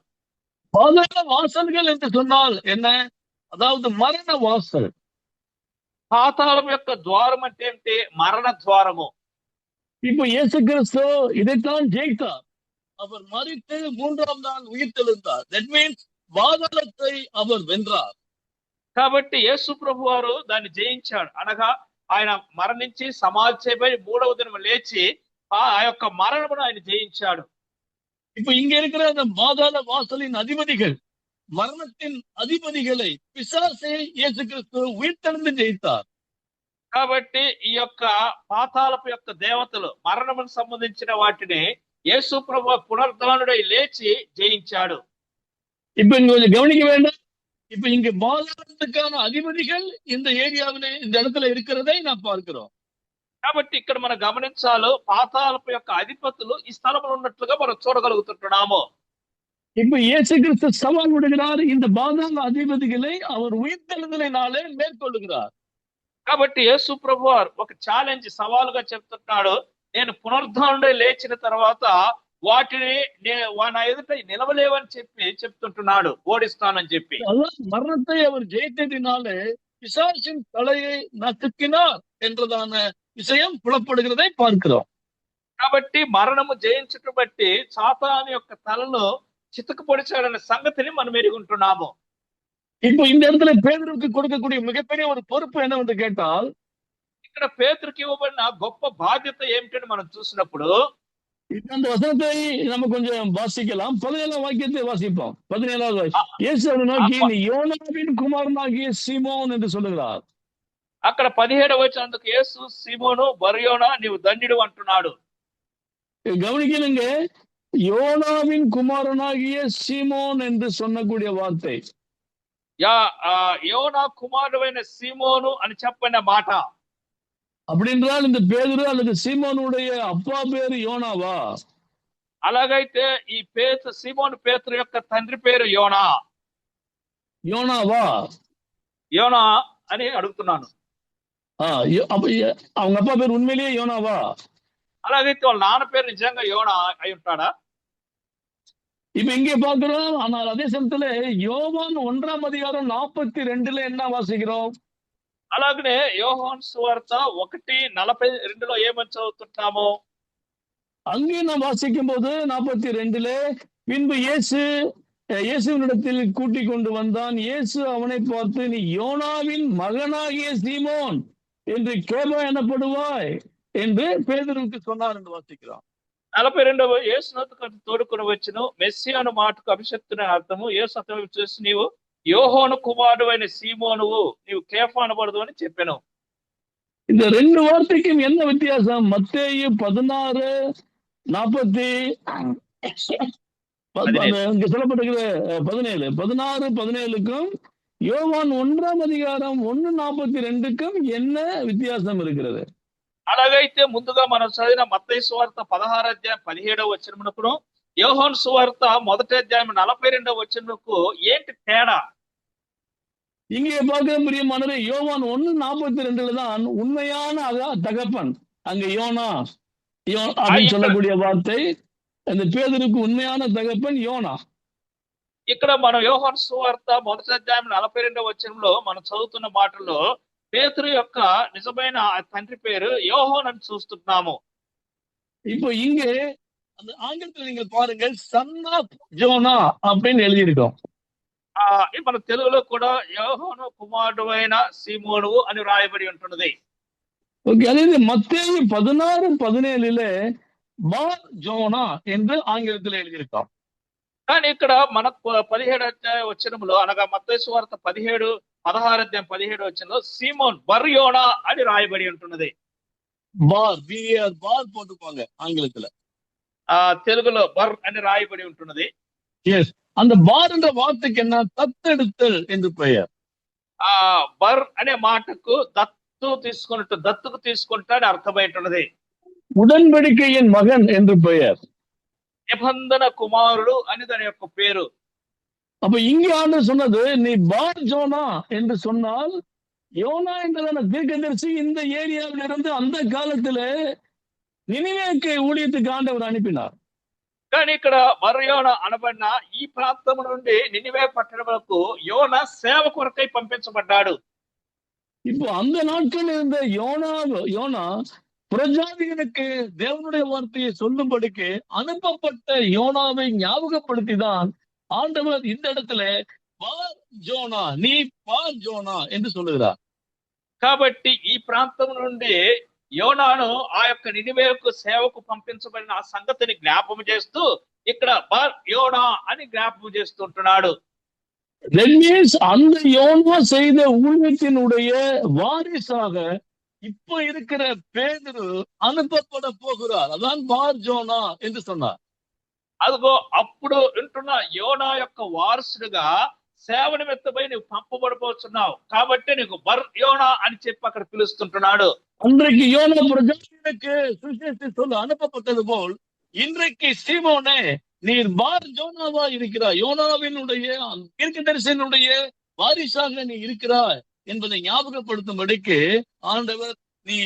பாதாள வாசல்கள் என்று சொன்னால் என்ன? அதாவது மரண வாசல். పాతాళం యొక్క ద్వారం అంటే ఏమిటి? మరణ ద్వారము. இப்ப இயேசு கிறிஸ்து இதைத்தான் ஜெயித்தார். அவர் மரித்து 3ஆம் நாள் உயிர்த்தெழுந்தார். தட் மீன்ஸ் பாதாளத்தை அவர் வென்றார். కాబట్టి యేసు ప్రభు వారు దాన్ని జయించాడు, అనగా ఆయన మరణించి సమాధి చేయబడి 3వ దినం లేచి ఆ యొక్క మరణమును ఆయన జయించాడు. இப்ப இங்க இருக்கிற அந்த பாதாள வாசலின் அதிபதிகள், மரணத்தின் அதிபதிகளை, பிசாசை இயேசு கிறிஸ்து உயிர்த்தெழுந்து ஜெயித்தார். కాబట్టి ఈ యొక్క పాతాళపు యొక్క దేవతలు, మరణముకు సంబంధించిన వాటిని యేసు ప్రభు పునరుద్ధానుడై లేచి జయించాడు. இப்ப இங்க கொஞ்சம் கவனிக்க வேண்டாம். இப்ப இங்க பாதாளத்துக்கான அதிபதிகள் இந்த ஏரியாவிலே, இந்த இடத்துல இருக்கிறதை நாம் பார்க்கிறோம். కాబట్టి ఇక్కడ మనం గమనించాలి, పాతాళపు యొక్క అధిపతులు ఈ స్థలంలో ఉన్నట్లుగా మనం చూడగలుగుతుంటున్నాము. இப்ப இயேசு கிறிஸ்து சவால் விடுகிறார், இந்த பாதாள அதிபதிகளை அவர் உயிர்த்தெழுதலினாலே மேற்கொள்ளுகிறார். కాబట్టి యేసు ప్రభు వారు ఒక ఛాలెంజ్, సవాలుగా చెప్తున్నాడు, నేను పునరుద్ధానుడై లేచిన తర్వాత వాటిని నా ఎదుట నిలవలేవని చెప్తుంటున్నాడు, ఓడిస్తానని చెప్పి. அதான் மரணத்தை அவர் ஜெயித்ததினாலே பிசாசின் தலையை நசுக்கினார் என்றதான விஷயம் புலப்படுகிறதை பார்க்கிறோம். కాబట్టి మరణము జయించుట బట్టి సాతాను యొక్క తలను చితక పొడిచాడనే సంగతిని మనం ఎరుగుంటున్నాము. இப்போ இந்த இடத்துல பேதுருக்கு கொடுக்கக்கூடிய மிகப்பெரிய ஒரு பொறுப்பு என்னவென்று கேட்டால், ఇక్కడ పేతురుకి ఇవ్వబడిన గొప్ప బాధ్యత ఏమిటని మనం చూసినప్పుడు, அந்த வசனத்தை நம்ம கொஞ்சம் வாசிக்கலாம். 17ஆம் வாக்கியத்தை வாசிப்போம். 17வது வாக்கியம். இயேசு அவனை நோக்கி, நீ யோனாவின் குமாரனாகிய சீமோன் என்று சொல்லுகிறார். అక్కడ 17వ వచనంలో యేసు సీమోను బర్యోనా నీవు ధన్యుడు అంటున్నాడు. கவனிக்கணுங்க, யோனாவின் குமாரனாகிய சீமோன் என்று சொன்னக்கூடிய வார்த்தை. యోనా కుమారుడైన సీమోను అని చెప్పిన మాట. அப்படின்றால் இந்த பேதுரு அல்லது சீமோனுடைய அப்பா பேரு யோனாவா? అలాగైతే ఈ సీమోను పేతురు యొక్క తండ్రి పేరు యోనా. யோனாவா? యోనా అని అడుగుతున్నాను. அவங்க அப்பா பேர் உண்மையிலேயே யோனாவா? అలాగైతే వాళ్ళ నాన్న పేరు నిజంగా యోనా అయి ఉంటాడా? இப்ப இங்கே பாக்குறோம். ஆனால் அதே சமயத்துல யோவான் 1ஆம் அதிகாரம் 42 என்ன வாசிக்கிறோம்? అలాగనే యోహాను సువార్త 1:42 ఏమని చదువుతుంటాము? அங்கே நாம் வாசிக்கும் போது 42 பின்பு இயேசுவினிடத்தில் கூட்டிக் கொண்டு வந்தான். இயேசு அவனை பார்த்து, நீ யோனாவின் மகனாகிய சீமோன் என்று கேபா எனப்படுவாய் என்று பேதுருவுக்கு சொன்னார் என்று வாசிக்கிறோம். 42 యేసునకు తోడుకొని వచ్చును మెస్సియాను మాటకు అభిషక్తుని అర్థము. యేసు అతను చూసి, నీవు యోహాను కుమారుడు అయిన సీమోనువు, నీవు కేఫా అనబడదు అని చెప్పాను. இந்த ரெண்டு வார்த்தைக்கும் என்ன வித்தியாசம்? மத்தேயு 16:40 இங்க சொல்லப்பட்டிருக்கிற 16:17க்கும் யோவான் 1ஆம் அதிகாரம் 1:42க்கும் என்ன வித்தியாசம் இருக்கிறது? అలాగైతే ముందుగా మనం చదివిన మత్తయి సువార్త 16:17 యోహాను సువార్త 1:42 ఏంటి తేడా? இங்கே பார்க்க பிரியமானது யோவான் 1:42 தான் உண்மையான தகப்பன். அங்க யோனா அப்படின்னு சொல்லக்கூடிய வார்த்தை, அந்த பேதுருக்கு உண்மையான தகப்பன் யோனா. ఇక్కడ మనం యోహాను సువార్త 1:42 మనం చదువుతున్న మాటల్లో పేతురు యొక్క నిజమైన తండ్రి పేరు యోహాను అని చూస్తున్నాము. இப்போ இங்கே அந்த ஆங்கிலத்தில் நீங்க பாருங்க, சன் ஆஃப் ஜோனா அப்படின்னு எழுதியிருக்கோம். మన తెలుగులో కూడా యోహాను కుమారుడు అయిన సీమోను అని రాయబడి ఉంటున్నది. ఓకే, అదే మత్తయి 16:17 బార్ జోనా என்று ఆంగ్లத்தில் எழுதியிருக்கோம். కానీ ఇక్కడ మనకు 17 అనగా మత్తయి సువార్త 16:17 సీమోన్ బర్ యోనా అని రాయబడి ఉంటున్నది. బార్ బార్ போட்டுப்பாங்க ஆங்கிலத்துல. తెలుగులో బర్ అని రాయబడి ఉంటున్నది. எஸ், அந்த பார் என்ற வார்த்தைக்கு என்ன? தத்தெடுத்தல் என்று பெயர். బర్ అనే మాటకు దత్తుకు తీసుకుంటా అని అర్థమైంటున్నది. உடன்படிக்கையின் மகன் என்று பெயர். నిబంధన కుమారుడు అని దాని యొక్క పేరు. அப்ப இங்கே ஆண்டவர் சொன்னது, நீ பார் ஜோனா என்று சொன்னால், யோனா என்றதான தீர்க்கதரிசி இந்த ஏரியாவில் இருந்து அந்த காலத்துல நினிவேக்கு ஊழியத்துக்கு ஆண்டவர் அனுப்பினார். కానీ ఇక్కడ బర్ యోనా అనబడిన ఈ ప్రాంతం నుండి నినివే పట్టణములకు యోనా సేవ కొరకై పంపించబడ్డాడు. இப்போ அந்த நாட்கள் இருந்த யோனா புறஜாதிகளுக்கு தேவனுடைய வார்த்தையை சொல்லும்படிக்கு அனுப்பப்பட்ட யோனாவை ஞாபகப்படுத்தி தான் ஆண்டவர் இந்த இடத்துல பார் ஜோனா, நீ பார் ஜோனா என்று சொல்லுகிறார். కాబట్టి ఈ ప్రాంతం నుండి యోనాను ఆ యొక్క నినివేకు సేవకు పంపించబడిన ఆ సంగతిని జ్ఞాపకం చేస్తూ ఇక్కడ బర్ యోనా అని జ్ఞాపకం చేస్తుంటున్నాడు. அந்த யோனா செய்த ஊழியத்தினுடைய வாரிசாக இப்ப இருக்கிற பேதுரு அனுப்பப்பட போகிறார். அதான் பார் ஜோனா என்று சொன்னார். అదిగో అప్పుడు వింటున్న యోనా యొక్క వారసుడుగా సేవ నిమిత్తమై నువ్వు పంపబడబోతున్నావు కాబట్టి నీకు బర్ యోనా అని చెప్పి అక్కడ పిలుస్తుంటున్నాడు. அன்றைக்கு யோனா பிரஜாதிகளுக்கு சுவிசேஷத்தை சொல்ல அனுப்பப்பட்டது போல் இன்றைக்கு சீமோனே நீர் பார் ஜோனாவா இருக்கிறாய், யோனாவினுடைய தீர்க்கதரிசனுடைய வாரிசாக நீ இருக்கிறாய் என்பதை ஞாபகப்படுத்தும்படிக்கு ஆண்டவர் நீ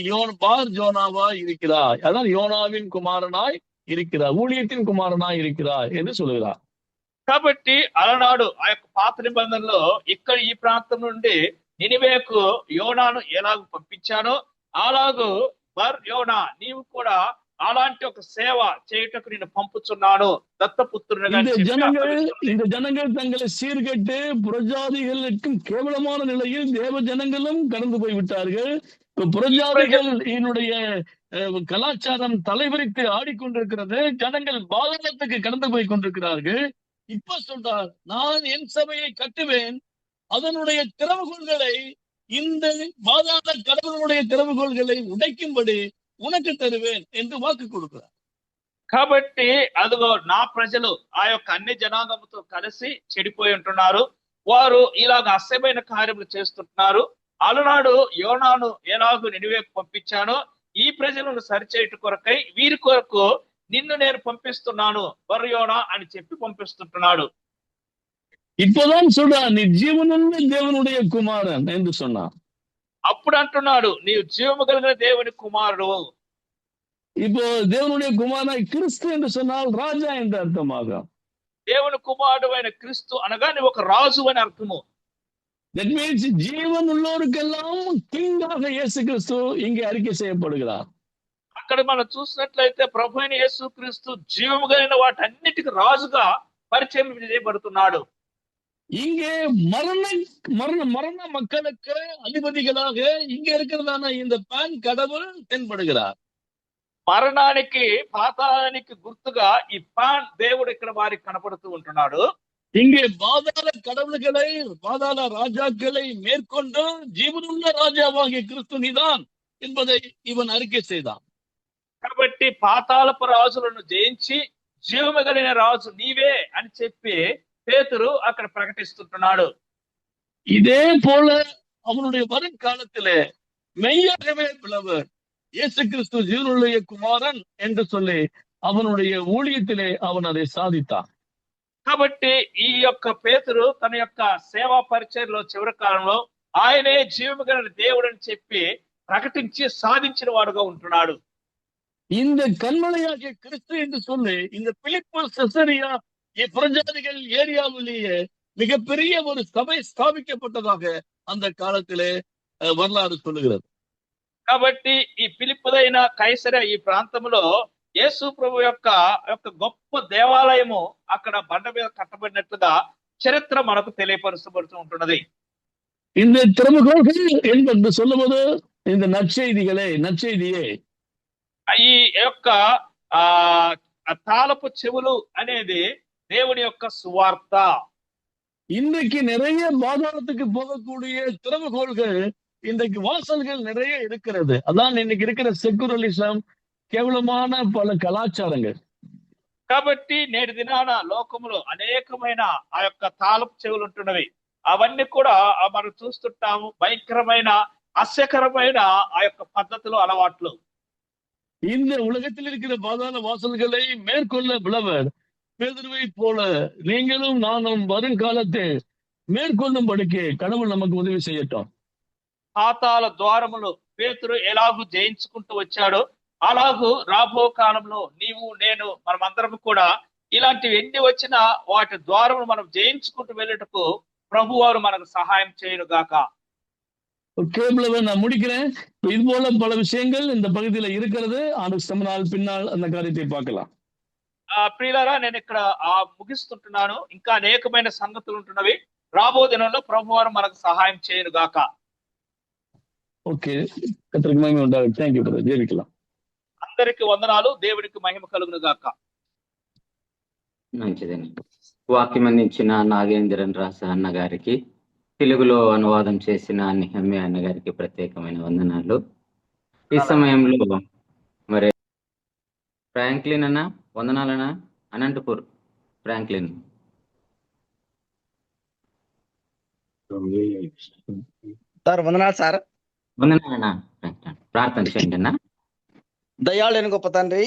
பார் ஜோனாவா இருக்கிறாய், அதான் யோனாவின் குமாரனாய் இருக்கிறாய், ஊழியத்தின் குமாரனாய் இருக்கிறாய் என்று சொல்லுகிறார். కాబట్టి అలనాడు ఆ యొక్క పాత నిబంధనలో ఇక్కడ ఈ ప్రాంతం నుండి నినివేకు యోనాను ఎలాగ పంపించానో అలాగూ బర్ యోనా నీవు కూడా అలాంటి ఒక సేవ చేయుటకు నేను పంపుచున్నాను దత్తపుత్రునిగా. இந்த ஜனங்கள் தங்களை சீர்கெட்டு புறஜாதிகளுக்கும் கேவலமான நிலையில் தேவ ஜனங்களும் கடந்து போய் விட்டார்கள். புறஜாதிகள் என்னுடைய கலாச்சாரம் தலைவரித்து ஆடிக்கொண்டிருக்கிறது. ஜனங்கள் பாதாளத்துக்கு கடந்து போய் கொண்டிருக்கிறார்கள். இப்ப சொல்றார், நான் என் சபையை கட்டுவேன், அதனுடைய திறவுகோள்களை, இந்த பாதாள கடவுளுடைய திறவுகோள்களை உடைக்கும்படி உனக்கு தருவேன் என்று வாக்கு கொடுக்கிறார். కాబట్టి అదిగో నా ప్రజలు ఆ యొక్క అన్ని జనాంగంతో కలిసి చెడిపోయి ఉంటున్నారు. వారు ఇలాగ అసహ్యమైన కార్యములు చేస్తుంటున్నారు. అలనాడు యోనాను ఎలాగూ నినివేకు పంపించానో ఈ ప్రజలను సరిచేయుట కొరకై వీరి కొరకు నిన్ను నేను పంపిస్తున్నాను యోనా అని చెప్పి పంపిస్తుంటున్నాడు. இப்போதான் சொல்றா நீ ஜீவனுள்ள தேவனுடைய குமாரன் என்று சொன்னான். అప్పుడు అంటున్నాడు నీవు జీవము కలిగిన దేవుని కుమారుడు. இப்போ தேவனுடைய குமாரனாய் கிறிஸ்து என்று சொன்னால் ராஜா என்று அர்த்தமாகும். దేవుని కుమారుడు అయిన క్రీస్తు అనగా నీవు ఒక రాజు అని అర్థము. தட் மீன்ஸ் ஜீவன் உள்ளோருக்கெல்லாம் கிங்காக இயேசு கிறிஸ்து இங்கே அறிக்கை செய்யப்படுகிறார். అక్కడ మనం చూసినట్లయితే ప్రభు అయిన యేసు క్రీస్తు జీవము కలిగిన వాటన్నిటికి రాజుగా పరిచయం చేయబడుతున్నాడు. இங்கே மரண மக்களுக்கு அதிபதிகளாக இங்க இருக்கிறதான இந்த பான் கடவுள் தென்படுகிறார். మరణానికి పాతాళానికి గుర్తుగా ఈ పాన్ దేవుడు ఇక్కడ వారికి కనపడుతూ ఉంటున్నాడు. இங்கே பாதாள கடவுள்களை பாதாள ராஜாக்களை மேற்கொண்டு ஜீவனுள்ள ராஜாவாகிய கிறிஸ்து நீதான் என்பதை இவன் அறிக்கை செய்தான். కాబట్టి పాతాళపు రాజులను జయించి జీవము కలిగిన రాజు నీవే అని చెప్పి పేతురు అక్కడ ప్రకటిస్తుంటున్నాడు. இதே போல அவனுடைய வருங்காலத்திலே மெய்யாகவே பிளவர் இயேசு கிறிஸ்து ஜீவனுடைய குமாரன் என்று சொல்லி அவனுடைய ஊழியத்திலே அவன் அதை சாதித்தான். కాబట్టి ఈ యొక్క పేతురు తన యొక్క సేవా పరిచర్లో చివరి కాలంలో ఆయనే జీవము కలిగిన దేవుడు అని చెప్పి ప్రకటించి సాధించిన వాడుగా ఉంటున్నాడు. இந்த கண்மலையாகிய கிறிஸ்து என்று சொல்லி இந்த பிலிப்பு செசரியா புறஜாதிகள் ஏரியாவிலேயே மிகப்பெரிய ஒரு சபை ஸ்தாபிக்கப்பட்டதாக அந்த காலத்திலே வரலாறு சொல்லுகிறது. కాబట్టి ఈ పిలిప్పుదైన కైసర ఈ ప్రాంతంలో యేసు ప్రభు యొక్క గొప్ప దేవాలయము అక్కడ బండ మీద కట్టబడినట్లుగా చరిత్ర మనకు తెలియపరచబడుతూ ఉంటున్నది. இந்த திறவுகோள்கள் என்று சொல்லும்போது இந்த நற்செய்தியே ఈ యొక్క తాళపు చెవులు అనేది దేవుని యొక్క సువార్త. இன்றைக்கு நிறைய பாதாளத்துக்கு போகக்கூடிய திறவுகோள்கள் இன்றைக்கு வாசல்கள் நிறைய இருக்கிறது. அதான் இன்னைக்கு இருக்கிற செக்குலரிசம், కేవలமான పల కళాచారంగా. కాబట్టి నేటి దినాన లోకములో అనేకమైన ఆ యొక్క తాళపు చెవులు ఉంటున్నవి. అవన్నీ కూడా మనం చూస్తుంటాము. భయంకరమైన అస్యకరమైన ఆ యొక్క పద్ధతులు, అలవాట్లు. இந்த உலகத்தில் இருக்கிற பாதாள வாசல்களை மேற்கொள்ள பிளவர் பேதுருவை போல நீங்களும் நானும் வருங்காலத்தை மேற்கொள்ளும்படிக்கு கடவுள் நமக்கு உதவி செய்யட்டும். పాతాళ ద్వారములు పేతురు ఎలాగూ జయించుకుంటూ వచ్చాడో అలాగూ రాబో కాలంలో నీవు నేను మనమందరం కూడా ఇలాంటివి ఎన్ని వచ్చినా వాటి ద్వారములు మనం జయించుకుంటూ వెళ్ళటకు ప్రభు వారు మనకు సహాయం చేయను గాక. நான் முடிக்கிறேன். இது போல பல விஷயங்கள் இந்த பகுதியில இருக்கிறது. பின்னால் அந்த காரியத்தை பார்க்கலாம். ప్రియులారా, నేను ఇక్కడ ముగిస్తుంటున్నాను. ఇంకా అనేకమైన సంగతులు ఉంటున్నవి. రాబో దినంలో ప్రభు వారు మనకు సహాయం చేయను గాక. ఓకే, కర్తరికి మహిమ ఉండాలి. Thank you brother. జేవికలా అందరికి వందనాలు. దేవునికి మహిమ కలుగును గాక. మంచిదండి. వాక్యం అందించిన నాగేంద్రన్ రాస అన్న గారికి, తెలుగులో అనువాదం చేసిన నిహమ్య అన్న గారికి ప్రత్యేకమైన వందనాలు. ఈ సమయంలో మరి ఫ్రాంక్లిన్ అన్న వందనాలన్నా, అనంతపూర్ ఫ్రాంక్లిన్. సార్ వందనాలు సార్. వందనాలన్నా. ప్రార్థన చేయండి అన్న. దయాళుని గొప్ప తండ్రి,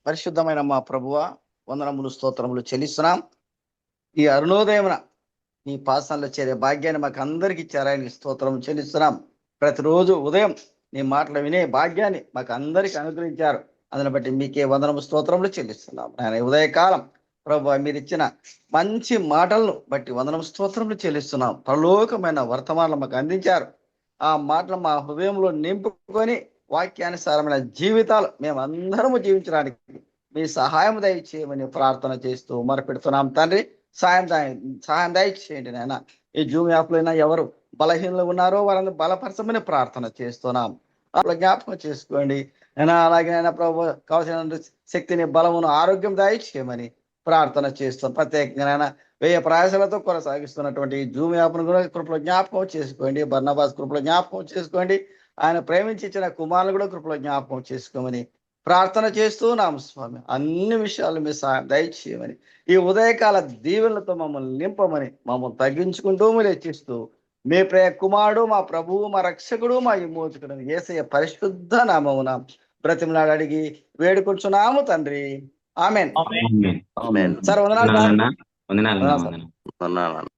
పరిశుద్ధమైన మా ప్రభువ, వందనములు స్తోత్రములు చెల్లిస్తున్నాం. ఈ అరుణోదయమున నీ పాసనలో చేరే భాగ్యాన్ని మాకు అందరికి ఇచ్చారు. ఆయనకి స్తోత్రం చెల్లిస్తున్నాం. ప్రతిరోజు ఉదయం నీ మాటలు వినే భాగ్యాన్ని మాకు అందరికి అనుగ్రహించారు. అందుని బట్టి మీకే వందనము స్తోత్రములు చెల్లిస్తున్నాం. ఆయన ఉదయకాలం ప్రభు మీరు ఇచ్చిన మంచి మాటలను బట్టి వందనము స్తోత్రములు చెల్లిస్తున్నాం. పరలోకమైన వర్తమానాలు మాకు అందించారు. ఆ మాటలు మా హృదయంలో నింపుకొని వాక్యానుసారమైన జీవితాలు మేము అందరము జీవించడానికి మీ సహాయం దయచేయమని ప్రార్థన చేస్తూ మొరపెడుతున్నాం తండ్రి. సహాయం దయచేయండి నాయన. ఈ జూమ్ యాప్ లో ఎవరు బలహీనలు ఉన్నారో వారిని బలపరచమని ప్రార్థన చేస్తున్నాం. అలా జ్ఞాపకం చేసుకోండి అయినా. అలాగే అయినా ప్రభు కావాల్సిన శక్తిని, బలమును, ఆరోగ్యం దయచేయమని ప్రార్థన చేస్తాం. ప్రత్యేకంగా వ్యయ ప్రయాసాలతో కొనసాగిస్తున్నటువంటి జూమ్ యాప్ను కూడా కృపలో జ్ఞాపకం చేసుకోండి. బర్నబాస్ కృపలో జ్ఞాపకం చేసుకోండి. ఆయన ప్రేమించి ఇచ్చిన కుమారులు కూడా కృపలో జ్ఞాపకం చేసుకోమని ప్రార్థన చేస్తూ ఉన్నాము స్వామి. అన్ని విషయాలు మీ సహాయం దయచేయమని, ఈ ఉదయకాల దీవెనలతో మమ్మల్ని నింపమని, మమ్మల్ని తగ్గించుకుంటూ మీరు హెచ్చిస్తూ, మీ ప్రియ కుమారుడు, మా ప్రభువు, మా రక్షకుడు, మా విమోచకుడు యేసయ్య పరిశుద్ధ నామమున బ్రతిమలాడి అడిగి వేడుకొంచున్నాము తండ్రి. ఆమెన్. సార్ వందనాలు సార్. వందనాలు.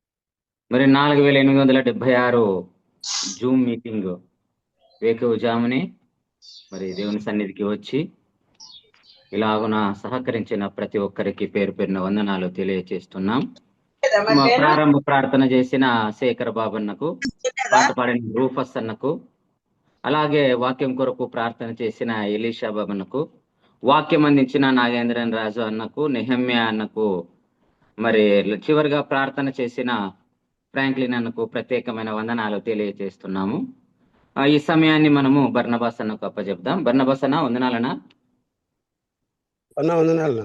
మరి 4876 జూమ్ మీటింగ్ వేకువజామునే మరి దేవుని సన్నిధికి వచ్చి ఇలాగున సహకరించిన ప్రతి ఒక్కరికి పేరు పేరున వందనాలు తెలియజేస్తున్నాం. మా ప్రారంభ ప్రార్థన చేసిన శేఖర్ బాబన్నకు, పాట పాడిన రూఫస్ అన్నకు, అలాగే వాక్యం కొరకు ప్రార్థన చేసిన ఎలీషా బాబన్నకు, వాక్యం అందించిన నాగేంద్రన్ రాజు అన్నకు, నెహమ్యా అన్నకు, మరి చివరిగా ప్రార్థన చేసిన ఫ్రాంక్లిన్ అన్నకు ప్రత్యేకమైన వందనాలు తెలియజేస్తున్నాము. ఈ సమయాన్ని మనము బర్నబాస్ అన్నకు అప్పచెప్దాం. బర్నబాస్ అన్న వందనాలనా? వందనాలు.